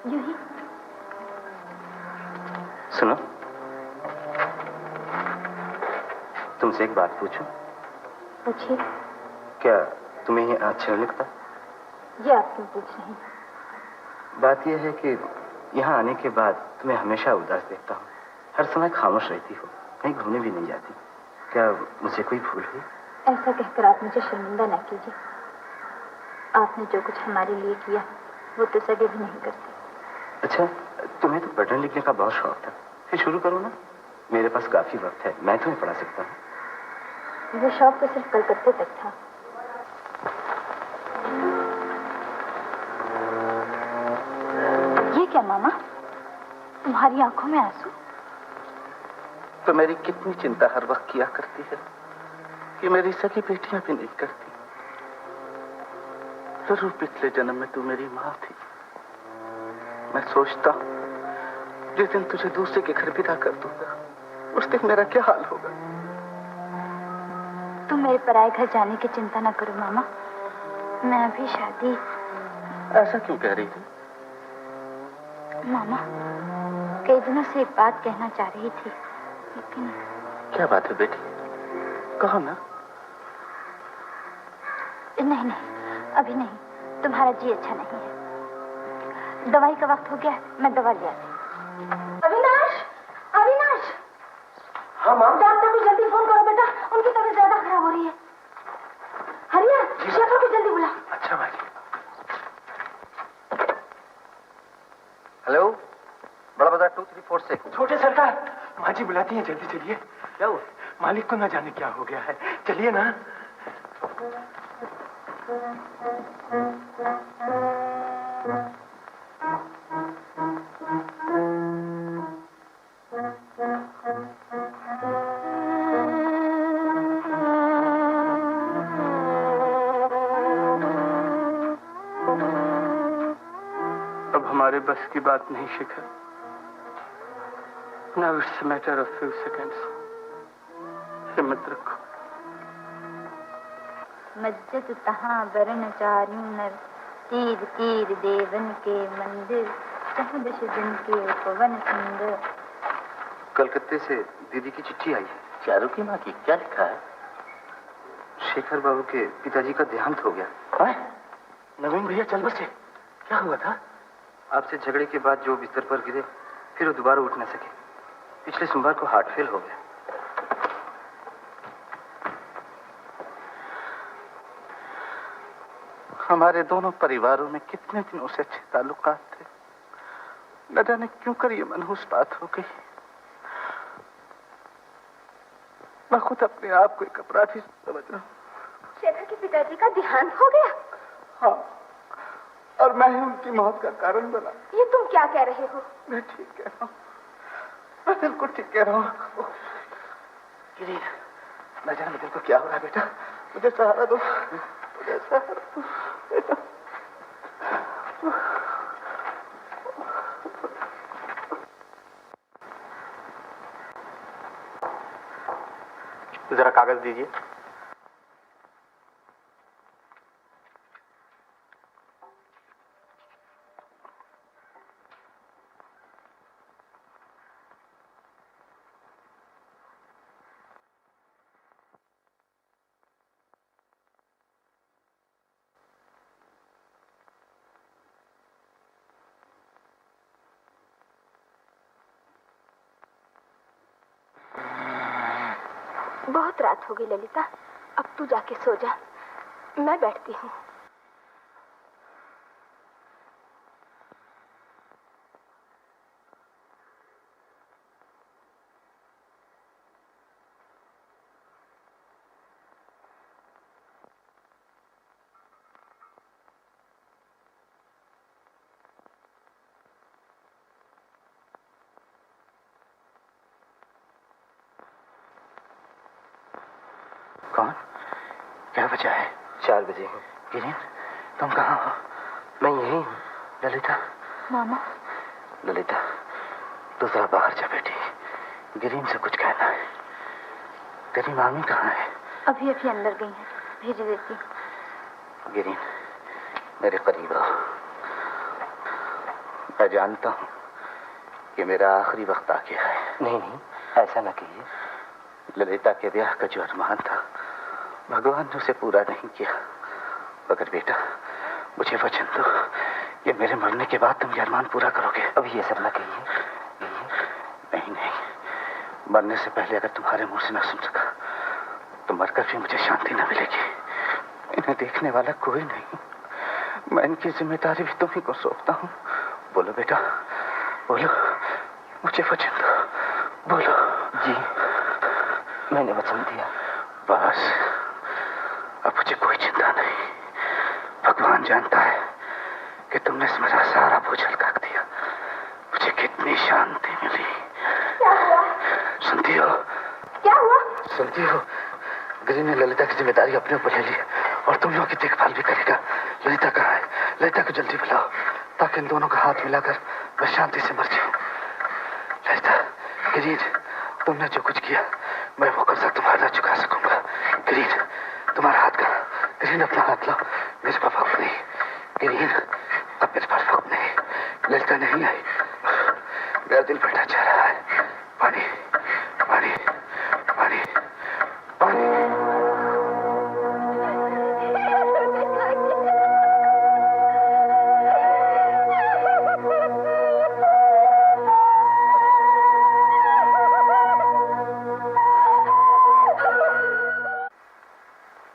यूं ही। सुनो, तुमसे एक बात पूछूं? पूछिए। क्या तुम्हें ये अच्छा लगता? ये आप क्यों पूछ रहे हैं? बात यह है कि यहाँ आने के बाद तुम्हें हमेशा उदास देखता हूँ। हर समय खामोश रहती हो, कहीं घूमने भी नहीं जाती। क्या मुझे कोई भूल हुई? ऐसा कहकर आप मुझे शर्मिंदा न कीजिए। आपने जो कुछ हमारे लिए किया वो तो सगे भी नहीं करते। अच्छा, तुम्हें तो पढ़ने लिखने का बहुत शौक था, फिर शुरू करो ना। मेरे पास काफी वक्त है, मैं तुम्हें पढ़ा सकता हूँ। वो शौक तो सिर्फ कलकत्ते तक था। ये क्या मामा, तुम्हारी आंखों में आंसू? तो मेरी कितनी चिंता हर वक्त किया करती है कि मेरी सगी बेटियां भी नहीं करती। जरूर पिछले जन्म में तू मेरी माँ थी। मैं सोचता हूँ जिस दिन तुझे दूसरे के घर विदा कर दूंगा, उस दिन मेरा क्या हाल होगा। तुम मेरे पराये घर जाने की चिंता न करो मामा। मैं अभी शादी। ऐसा क्यों कह रही थी? मामा, कई दिनों से एक बात कहना चाह रही थी, लेकिन। क्या बात है बेटी, कहो ना। नहीं, अभी नहीं। तुम्हारा जी अच्छा नहीं है। दवाई का वक्त हो गया, मैं दवा ले आती हूँ। अविनाश, अविनाश। हाँ माँ। डॉक्टर को जल्दी फोन करो बेटा, उनकी तबीयत ज्यादा खराब हो रही है। हरिया, शेखर को जल्दी बुला। अच्छा भाई। हेलो, बड़ा बाजार 234 से। छोटे सरकार, माँ जी बुलाती हैं, जल्दी चलिए। क्या हुआ? मालिक को ना जाने क्या हो गया है, चलिए ना। अब हमारे बस की बात नहीं शिखर। Now it's a matter of few seconds. हिम्मत रखो। मस्जिद तहाँ बरन चारू नर, तीर तीर देवन के मंदिर, 14 दिन के उपवन सुंदर। कलकत्ते से दीदी की चिट्ठी आई है। चारू की माँ की? क्या लिखा है? शेखर बाबू के पिताजी का देहांत हो गया। नवीन भैया चल बसे, क्या हुआ था? आपसे झगड़े के बाद जो बिस्तर पर गिरे, फिर वो दोबारा उठ न सके। पिछले सोमवार को हार्ट फेल हो गया। हमारे दोनों परिवारों में कितने दिनों से अच्छे ताल्लुकात थे। न जाने क्यों कर ये मनहूस बात हो गई। मैं खुद अपने आप को एक अपराधी समझ रहा हूँ। शेखर के पिताजी का देहांत हो गया? हाँ, और मैं ही उनकी मौत का कारण बना। ये तुम क्या कह रहे हो? मैं ठीक कह रहा हूँ, मैं बिल्कुल ठीक कह रहा हूँ। गिरी, न जाने दिल को क्या हो रहा है बेटा। मुझे सहारा दो, मुझे सहारा दो बेटा। जरा कागज दीजिए। बहुत रात हो गई ललिता, अब तू जाके सो जा, मैं बैठती हूँ। कौन? क्या वजह है? 4 बजे। गिरीन, तुम कहाँ हो? मैं यही हूँ। ललिता। मामा। ललिता, तू जरा बाहर जा बेटी। गिरीन से कुछ कहना है। तेरी मामी कहाँ है? अभी अंदर गई है, भेज देती हूँ। गिरीन, मेरे करीब आओ। मैं जानता हूँ कि मेरा आखिरी वक्त आ गया है। नहीं नहीं, ऐसा ना कहिए। ललिता के ब्याह का जो अरमान था, भगवान ने उसे पूरा नहीं किया। मगर बेटा, मुझे वचन दो कि मेरे मरने के बाद तुम ये अरमान पूरा करोगे। अब ये सब ना कहिए। नहीं नहीं, मरने से पहले अगर तुम्हारे मुंह से ना सुन सका तो मरकर भी मुझे शांति न मिलेगी। इन्हें देखने वाला कोई नहीं। मैं इनकी जिम्मेदारी भी तुम्ही को सौंपता हूँ। बोलो बेटा, बोलो, मुझे वचन दो, बोलो। जी, मैंने वचन दिया। बस, अब मुझे कोई चिंता नहीं। भगवान जानता है कि तुमने मेरा सारा बोझ हल्का कर दिया। मुझे कितनी शांति मिली। क्या हुआ? सुनती हो? क्या हुआ? सुनती हो? गिरी ने ललिता की जिम्मेदारी अपने ऊपर ले ली और तुम लोगों की देखभाल भी करेगा। ललिता कहाँ है? ललिता को जल्दी बुलाओ ताकि इन दोनों का हाथ मिलाकर मैं शांति से मर जाऊं। ललिता, गिरीन, तुमने जो कुछ किया मैं वो कर्जा तुम्हारा चुका सकूंगा। गिरीन, तुम्हारा हाथ कहाँ? गिरीन, अपना हाथ लो। मेरे पास वक्त नहीं। गिरीन, अब मेरे पास वक्त नहीं। ललिता नहीं आई। मेरा दिल बैठा जा रहा है। पानी, पानी, पानी, पानी।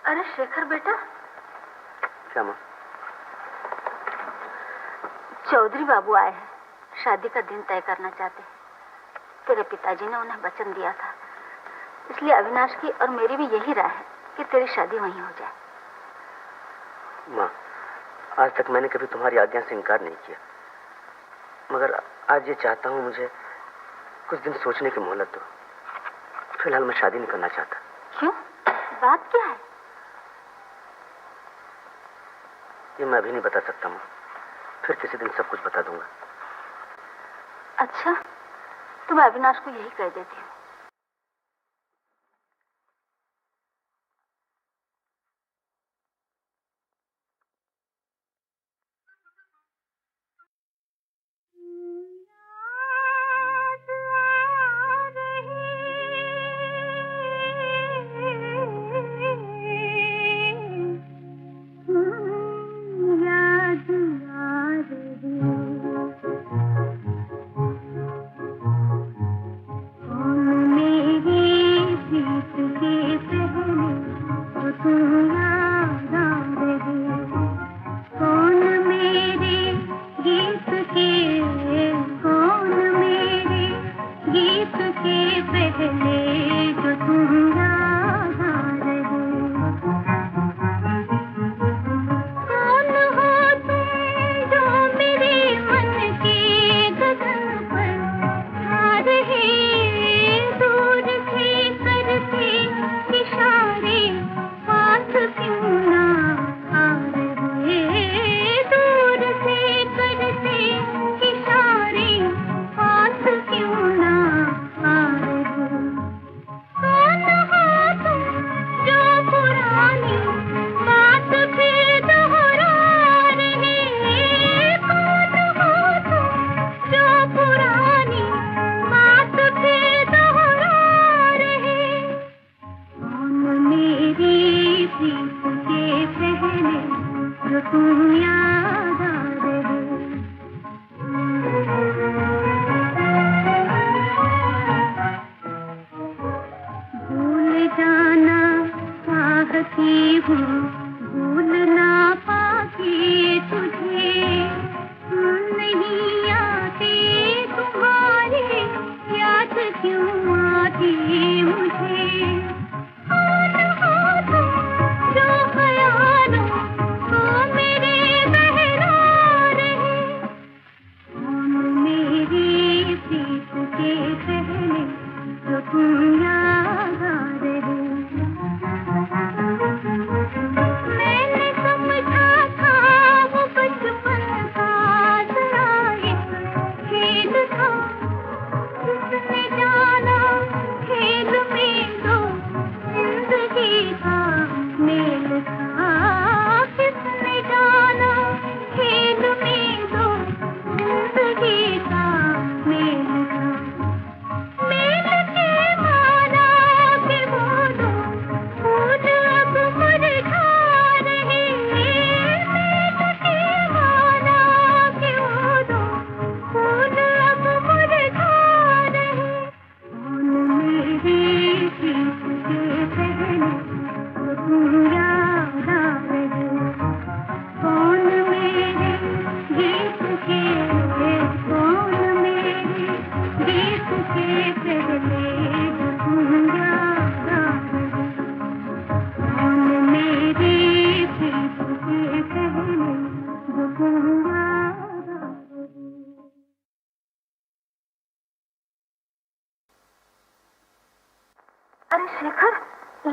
अरे शेखर बेटा। क्या माँ? चौधरी बाबू आए हैं, शादी का दिन तय करना चाहते हैं। तेरे पिताजी ने उन्हें वचन दिया था, इसलिए अविनाश की और मेरी भी यही राय है कि तेरी शादी वहीं हो जाए। माँ, आज तक मैंने कभी तुम्हारी आज्ञा से इनकार नहीं किया, मगर आज ये चाहता हूँ मुझे कुछ दिन सोचने की मोहलत दो। फिलहाल मैं शादी नहीं करना चाहता। क्यों? बात क्या है? ये मैं अभी नहीं बता सकता माँ, फिर किसी दिन सब कुछ बता दूंगा। अच्छा, तो मैं अविनाश को यही कह देती हूँ।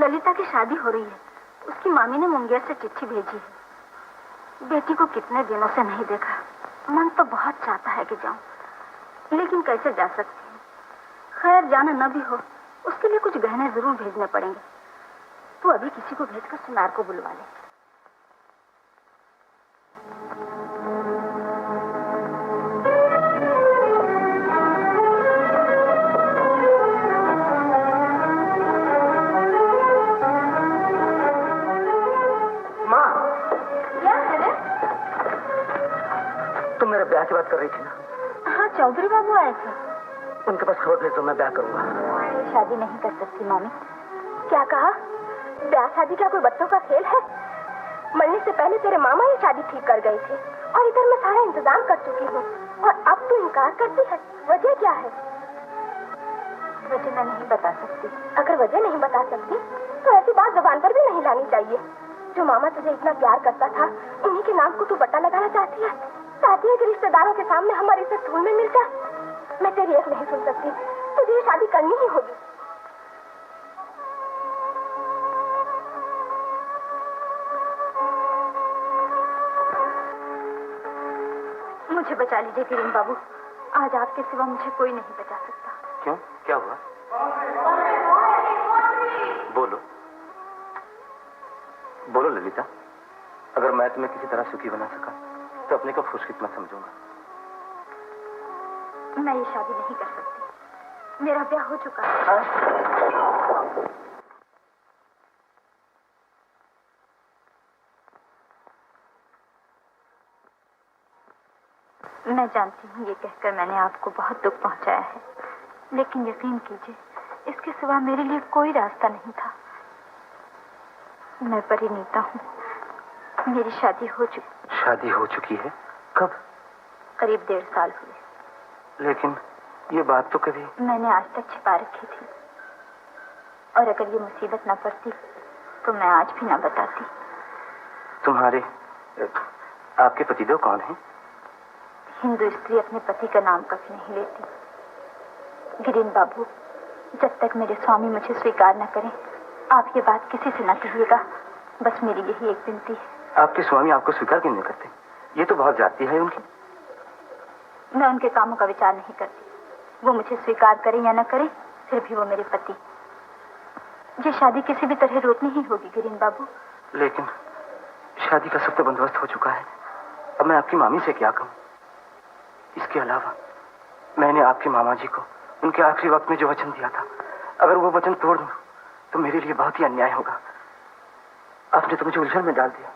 ललिता की शादी हो रही है। उसकी मामी ने मुंगेर से चिट्ठी भेजी है। बेटी को कितने दिनों से नहीं देखा। मन तो बहुत चाहता है कि जाऊं, लेकिन कैसे जा सकती हूँ। खैर जाना न भी हो, उसके लिए कुछ गहने जरूर भेजने पड़ेंगे। तो अभी किसी को भेजकर सुनार को बुलवा ले। तुम मेरे ब्याह की बात कर रही थी ना? हाँ, चौधरी बाबू आए थे। उनके पास खबर भेज दो, मैं ब्याह करूंगा। शादी नहीं कर सकती मामी। क्या कहा? ब्याह शादी क्या कोई बच्चों का खेल है? मरने से पहले तेरे मामा ही शादी ठीक कर गए थे और इधर मैं सारा इंतजाम कर चुकी हूँ और अब तू इनकार करती है। वजह क्या है? वजह मैं नहीं बता सकती। अगर वजह नहीं बता सकती तो ऐसी बात जुबान पर भी नहीं लानी चाहिए। जो मामा तुझे इतना प्यार करता था, उन्हीं के नाम को तू बट्टा लगाना चाहती है कि रिश्तेदारों के सामने हमारी इज्जत धूल में मिल जाए। मैं तेरी एक नहीं सुन सकती। तुझे ये शादी करनी ही होगी। मुझे बचा लीजिए किरण बाबू। आज आपके सिवा मुझे कोई नहीं बचा सकता। क्यों? क्या हुआ? बोलो बोलो ललिता। अगर मैं तुम्हें किसी तरह सुखी बना सका तो अपने को खुशकिस्मत समझूंगा। मैं ये शादी नहीं कर सकती। मेरा ब्याह हो चुका है। मैं जानती हूँ ये कहकर मैंने आपको बहुत दुख पहुंचाया है, लेकिन यकीन कीजिए इसके सिवा मेरे लिए कोई रास्ता नहीं था। मैं परिणीता हूँ। मेरी शादी हो चुकी। शादी हो चुकी है? कब? करीब 1.5 साल हुए। लेकिन ये बात तो कभी मैंने आज तक छिपा रखी थी, और अगर ये मुसीबत न पड़ती तो मैं आज भी न बताती। तुम्हारे आपके पतिदेव कौन हैं? हिंदू स्त्री अपने पति का नाम कभी नहीं लेती। गिरीन बाबू, जब तक मेरे स्वामी मुझे स्वीकार न करें, आप ये बात किसी से न कहिएगा। बस मेरी यही एक विनती है। आपके स्वामी आपको स्वीकार क्यों नहीं करते? ये तो बहुत जाती है उनकी। मैं उनके कामों का विचार नहीं करती। वो मुझे स्वीकार करें या न करें, फिर भी वो मेरे पति। ये शादी किसी भी तरह रोकनी ही होगी गिरीन बाबू। लेकिन शादी का सब तो बंदोबस्त हो चुका है। अब मैं आपकी मामी से क्या कहूँ? इसके अलावा मैंने आपके मामा जी को उनके आखिरी वक्त में जो वचन दिया था, अगर वो वचन तोड़ दूं तो मेरे लिए बहुत ही अन्याय होगा। आपने तो मुझे उलझन में डाल दिया।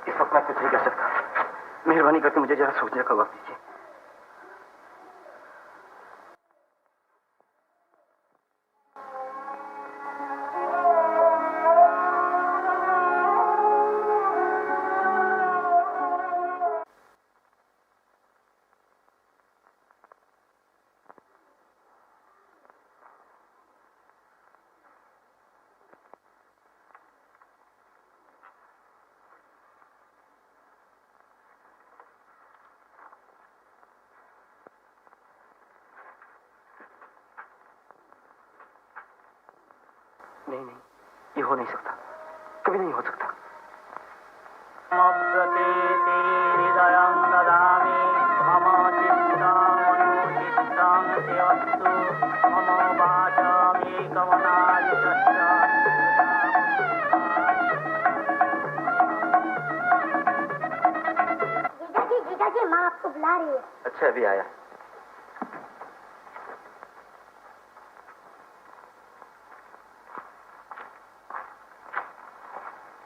इस वक्त मैं कुछ नहीं कर सकता। मेहरबानी करके मुझे जरा सोचने का वक्त दीजिए। नहीं नहीं, ये हो नहीं सकता, कभी नहीं हो सकता। जीजाजी, माँ आपको बुला रही है। अच्छा, अभी आया।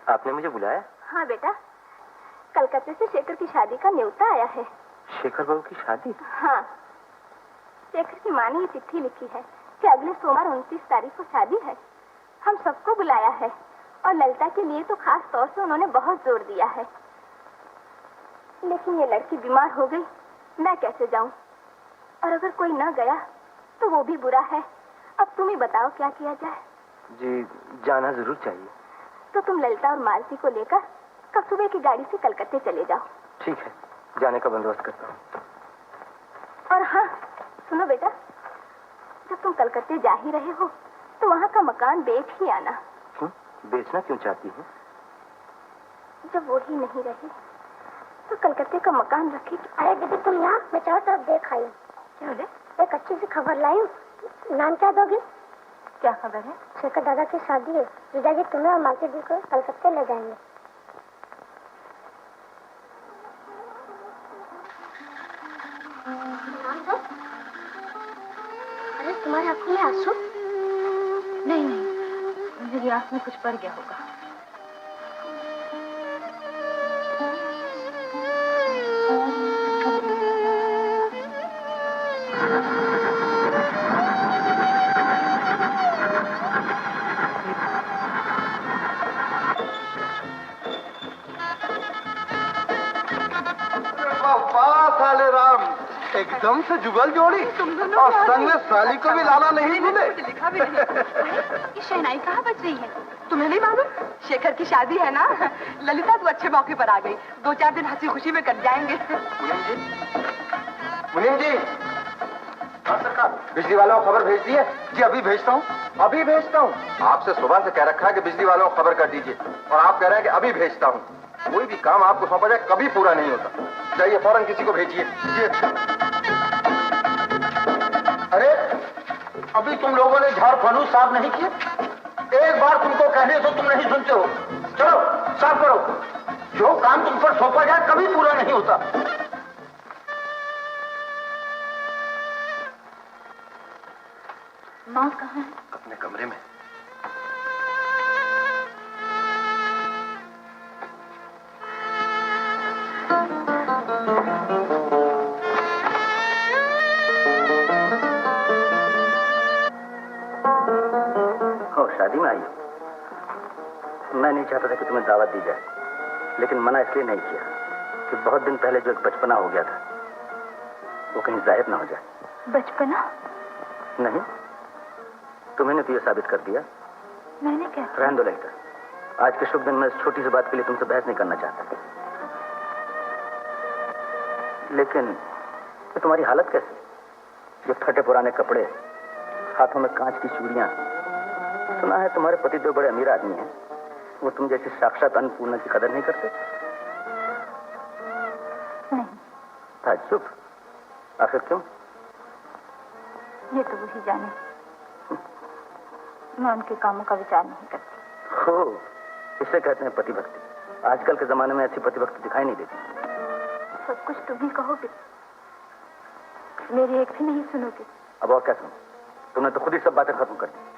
आपने मुझे बुलाया? हाँ बेटा, कलकत्ते से शेखर की शादी का न्योता आया है। शेखर बाबू की शादी? हाँ, शेखर की माँ ने ये चिट्ठी लिखी है कि अगले सोमवार 29 तारीख को शादी है। हम सबको बुलाया है और ललिता के लिए तो खास तौर से उन्होंने बहुत जोर दिया है। लेकिन ये लड़की बीमार हो गई, मैं कैसे जाऊं? और अगर कोई न गया तो वो भी बुरा है। अब तुम ही बताओ क्या किया जाए। जी, जाना जरूर चाहिए। तो तुम ललिता और मालती को लेकर कल सुबह की गाड़ी से कलकत्ते चले जाओ। ठीक है, जाने का बंदोबस्त करता हूँ। और हाँ सुनो बेटा, जब तुम कलकत्ते जा ही रहे हो तो वहाँ का मकान बेच ही आना। क्यों? बेचना क्यों चाहती है? जब वो ही नहीं रहे तो कलकत्ते का मकान रखेगी। अरे दीदी तुम यहाँ, मैं चारों तरफ देख आई हूँ। चले, एक अच्छी सी खबर लाई हूँ। नाम क्या दोगी? क्या खबर है? शेखर दादा की शादी है। जीजा जी तुम्हें और मालती दी को कलकत्ते ले जाएंगे। अरे तुम्हारी आंखों में आंसू? नहीं नहीं, मेरी आंख में कुछ पड़ गया होगा। साले राम, एकदम से जुगल जोड़ी और संग में साली को भी लाना नहीं भूले। लिखा भी नहीं। ये शहनाई कहाँ बज रही है? तुम्हें नहीं मालूम? शेखर की शादी है ना। ललिता तू अच्छे मौके पर आ गई। 2-4 दिन हंसी खुशी में कट जाएंगे। मुनीम जी, हाँ सरकार, बिजली वालों को खबर भेज दी है? जी अभी भेजता हूँ, अभी भेजता हूँ। आपसे सुबह से कह रखा है कि बिजली वालों को खबर कर दीजिए और आप कह रहे हैं कि अभी भेजता हूँ। कोई भी काम आपको सौंपा जाए कभी पूरा नहीं होता। जाइए फौरन किसी को भेजिए। जी अच्छा। अरे अभी तुम लोगों ने झाड़ फनूस साफ नहीं किए? एक बार तुमको कहने तो तुम नहीं सुनते हो। चलो साफ करो। जो काम तुम पर सौंपा जाए कभी पूरा नहीं होता। माँ कहाँ है? अपने कमरे में। शादी में आई हो? मैं नहीं चाहता था कि तुम्हें दावत दी जाए, लेकिन मना इसलिए नहीं किया कि बहुत दिन पहले जो एक बचपना हो गया था वो कहीं जाहिर ना हो जाए। बचपना? नहीं, तुम्हें तो ये साबित कर दिया। मैंने क्या? रहने दो ललिता, आज के शुभ दिन में इस छोटी सी बात के लिए तुमसे बहस नहीं करना चाहता। लेकिन तो तुम्हारी हालत कैसी? ये फटे पुराने कपड़े, हाथों में कांच की चूड़ियां। सुना है तुम्हारे पतिदेव बड़े अमीर आदमी हैं, वो तुम जैसे साक्षात अन्नपूर्णा की कदर नहीं करते? नहीं। ताज्जुब, आखिर क्यों? ये तो वही जाने। मैं उनके कामों का विचार नहीं करती। हो, इसे कहते हैं पति भक्ति। आजकल के जमाने में ऐसी पति भक्ति दिखाई नहीं देती। सब कुछ तुम ही कहोगे, मेरी एक भी नहीं सुनोगे। अब और क्या सुनो? तुमने तो खुद ही सब बातें खत्म कर दी।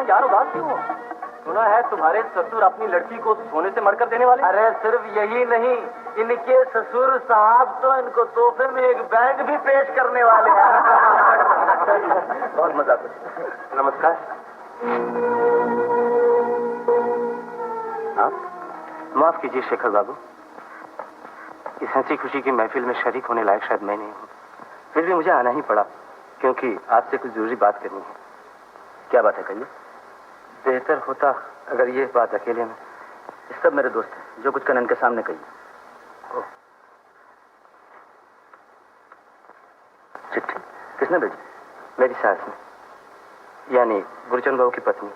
यार उदास क्यों हो? सुना है तुम्हारे ससुर अपनी लड़की को सोने से मरकर देने वाले। अरे सिर्फ यही नहीं, इनके ससुर साहब तो इनको तोहफे में एक बैंड भी पेश करने वाले हैं। बहुत मजा कुछ। नमस्कार। आप माफ कीजिए शेखर बाबू, इस हंसी खुशी की महफिल में शरीक होने लायक शायद मैं नहीं हूँ, फिर भी मुझे आना ही पड़ा क्योंकि आपसे कुछ जरूरी बात करनी है। क्या बात है, कहिए। बेहतर होता अगर ये बात अकेले में। सब मेरे दोस्त हैं, जो कुछ करना इनके सामने कहिए। चिट्ठी किसने भेजी? मेरी सास ने, यानी गुरचंद बाबू की पत्नी।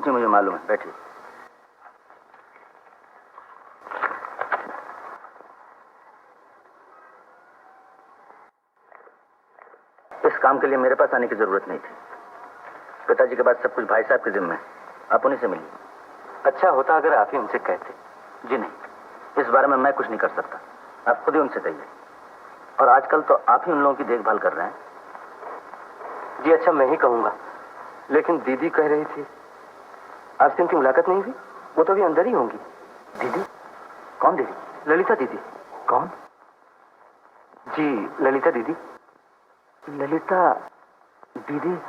जी मुझे मालूम है, बैठिए। इस काम के लिए मेरे पास आने की जरूरत नहीं थी। पिताजी के बाद सब कुछ भाई साहब के जिम्मे है, आप उन्हीं से मिलिए। अच्छा होता अगर आप ही उनसे कहते। जी नहीं, इस बारे में मैं कुछ नहीं कर सकता, आप खुद ही उनसे कहिए। और आजकल तो आप ही उन लोगों की देखभाल कर रहे हैं। जी अच्छा, मैं ही कहूंगा, लेकिन दीदी कह रही थी आपसे उनकी मुलाकात नहीं हुई। वो तो अभी अंदर ही होंगी। दीदी? कौन दीदी? ललिता दीदी। कौन? जी ललिता दीदी। ललिता दीदी?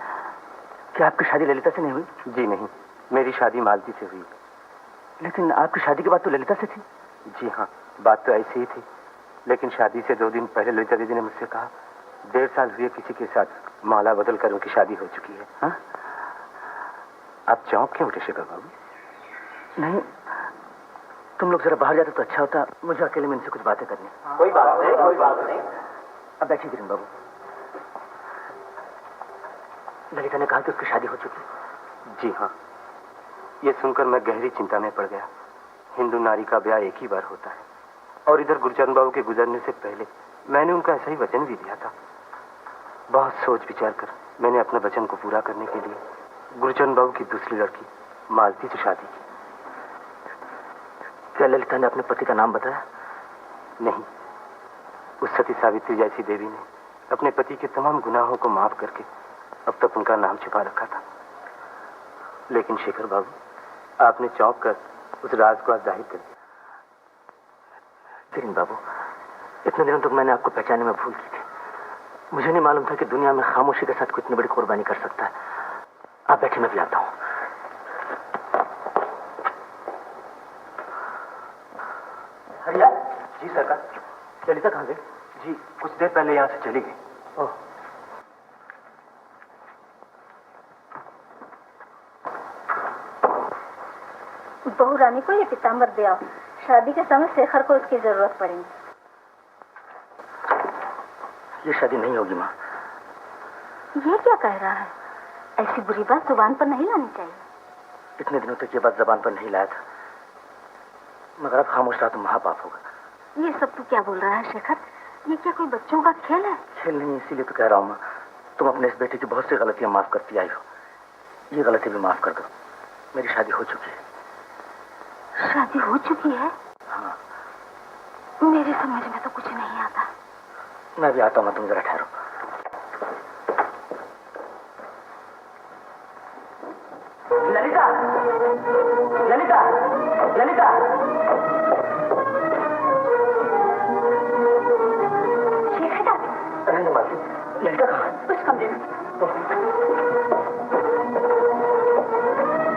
क्या आपकी शादी ललिता से नहीं हुई? जी नहीं, मेरी शादी मालती से हुई। लेकिन आपकी शादी के बाद तो ललिता से थी। जी हाँ, बात तो ऐसी ही थी, लेकिन शादी से 2 दिन पहले ललिता दीदी ने मुझसे कहा 1.5 साल हुए किसी के साथ माला बदल कर उनकी शादी हो चुकी है। हाँ? आप चौंक क्यों उठे शेखर बाबू? नहीं, तुम लोग जरा बाहर जाते तो अच्छा होता। मुझे अकेले में इनसे कुछ बातें करनी। कोई बात नहीं, कोई बात नहीं। अब बैठिए किरण बाबू। ललिता ने कहा कि उसकी शादी हो चुकी। जी हाँ, ये सुनकर मैं गहरी चिंता में पड़ गया। हिंदू नारी का ब्याह एक ही बार होता है, और इधर गुरचरण बाबू के गुजरने से पहले मैंने उनका ऐसा ही वचन भी दिया था। बहुत सोच विचार कर मैंने अपने वचन को पूरा करने के लिए गुरचरण बाबू की दूसरी लड़की मालती से शादी की। क्या ललिता ने अपने पति का नाम बताया? नहीं, उस सती सावित्री जैसी देवी ने अपने पति के तमाम गुनाहों को माफ करके अब तक उनका नाम छिपा रखा था। लेकिन शेखर बाबू, आपने चौंक कर उस राज को आज जाहिर कर दिया। किरण बाबू, इतने दिनों तक मैंने आपको पहचानने में भूल की थी। मुझे नहीं मालूम था कि दुनिया में खामोशी के साथ कोई इतनी बड़ी कुर्बानी कर सकता है। आप बैठे, मैं भी आता हूँ। हरिया जी सरकार। ललिता कहाँ गई? जी कुछ देर पहले यहाँ से चली गई। ओह, बहू रानी को ये पीताम्बर दे आओ। शादी के समय शेखर को इसकी जरूरत पड़ेगी। ये शादी नहीं होगी माँ। ये क्या कह रहा है? ऐसी बुरी बात जुबान पर नहीं लानी चाहिए। इतने दिनों तक ये बात जबान पर नहीं लाया था, मगर अब खामोश रहा तो महापाप होगा। ये सब तू क्या बोल रहा है शेखर? ये क्या कोई बच्चों का खेल है? खेल नहीं, इसीलिए तो कह रहा हूँ माँ। तुम अपने इस बेटे की बहुत सी गलतियां माफ करती आई हो, ये गलती भी माफ कर दो। मेरी शादी हो चुकी है। शादी हो चुकी है? हाँ। मेरी समझ में तो कुछ नहीं आता। मैं भी आता हूँ, तुम जरा ठहरो। ललिता, ललिता, ललिता। शेखर, नहीं मासी, ललिता कहाँ? उस कमरे में।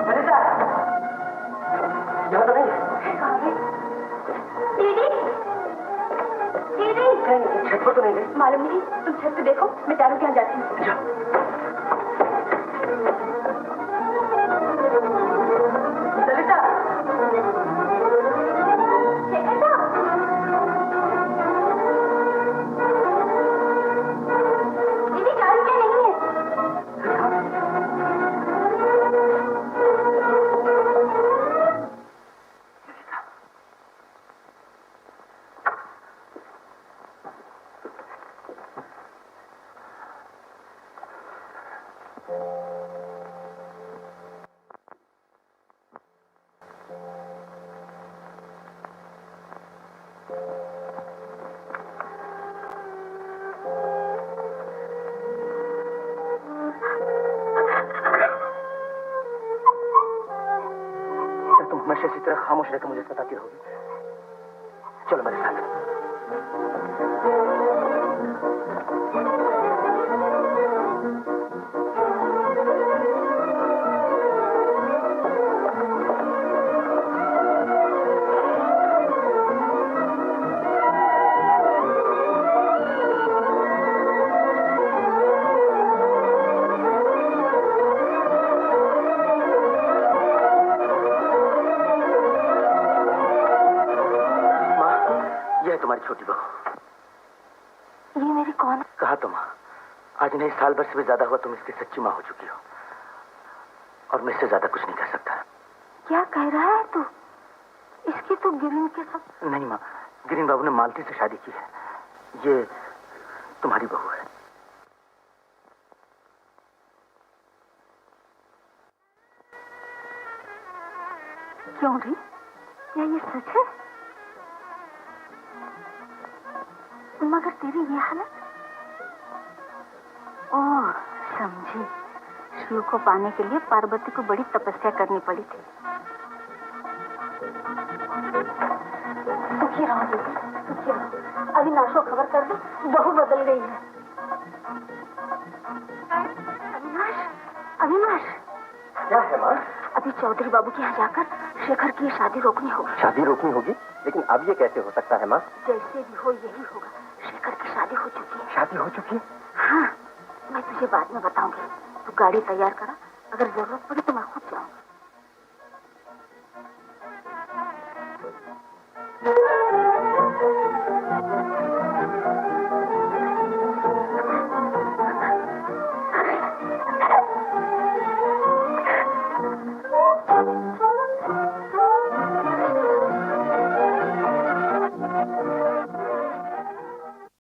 ललिता, यहाँ तो नहीं। दीदी, दीदी। छत पर तो नहीं गई? मालूम नहीं, तुम छत पे देखो, मैं तारू के यहाँ जाती हूँ। ललिता, दीदी तारू क्या नहीं है? हमेशा इसी तरह खामोश रहकर मुझे सताती रहोगी। चलो मेरे साथ। तुम्हारी छोटी बहू। ये मेरी कौन है? कहा तो माँ, आज नहीं साल भर से भी ज्यादा हुआ तुम इसकी सच्ची माँ हो चुकी हो, और मैं इससे ज्यादा कुछ नहीं कह सकता। क्या कह रहा है तू? इसकी तो गिरिन के साथ। नहीं माँ, गिरिन बाबू ने मालती से शादी की है। ये तुम्हारी बहू है। क्यों री? क्या ये सच है? मगर तेरी ये हालत? ओह, समझी। शिव को पाने के लिए पार्वती को बड़ी तपस्या करनी पड़ी थी। सुखी रहो दीदी, सुखी रहो। अविनाश को खबर कर दो, बहू बदल गई है। अविनाश, अविनाश। क्या है माँ? अभी चौधरी बाबू के यहाँ जाकर शेखर की शादी रोकनी होगी। शादी रोकनी होगी? लेकिन अब ये कैसे हो सकता है माँ? जैसे भी हो यही होगा। शेखर की शादी हो चुकी है। शादी हो चुकी है? हाँ, मैं तुझे बाद में बताऊंगी। तू गाड़ी तैयार करा, अगर जरूरत पड़ी तो मैं खुद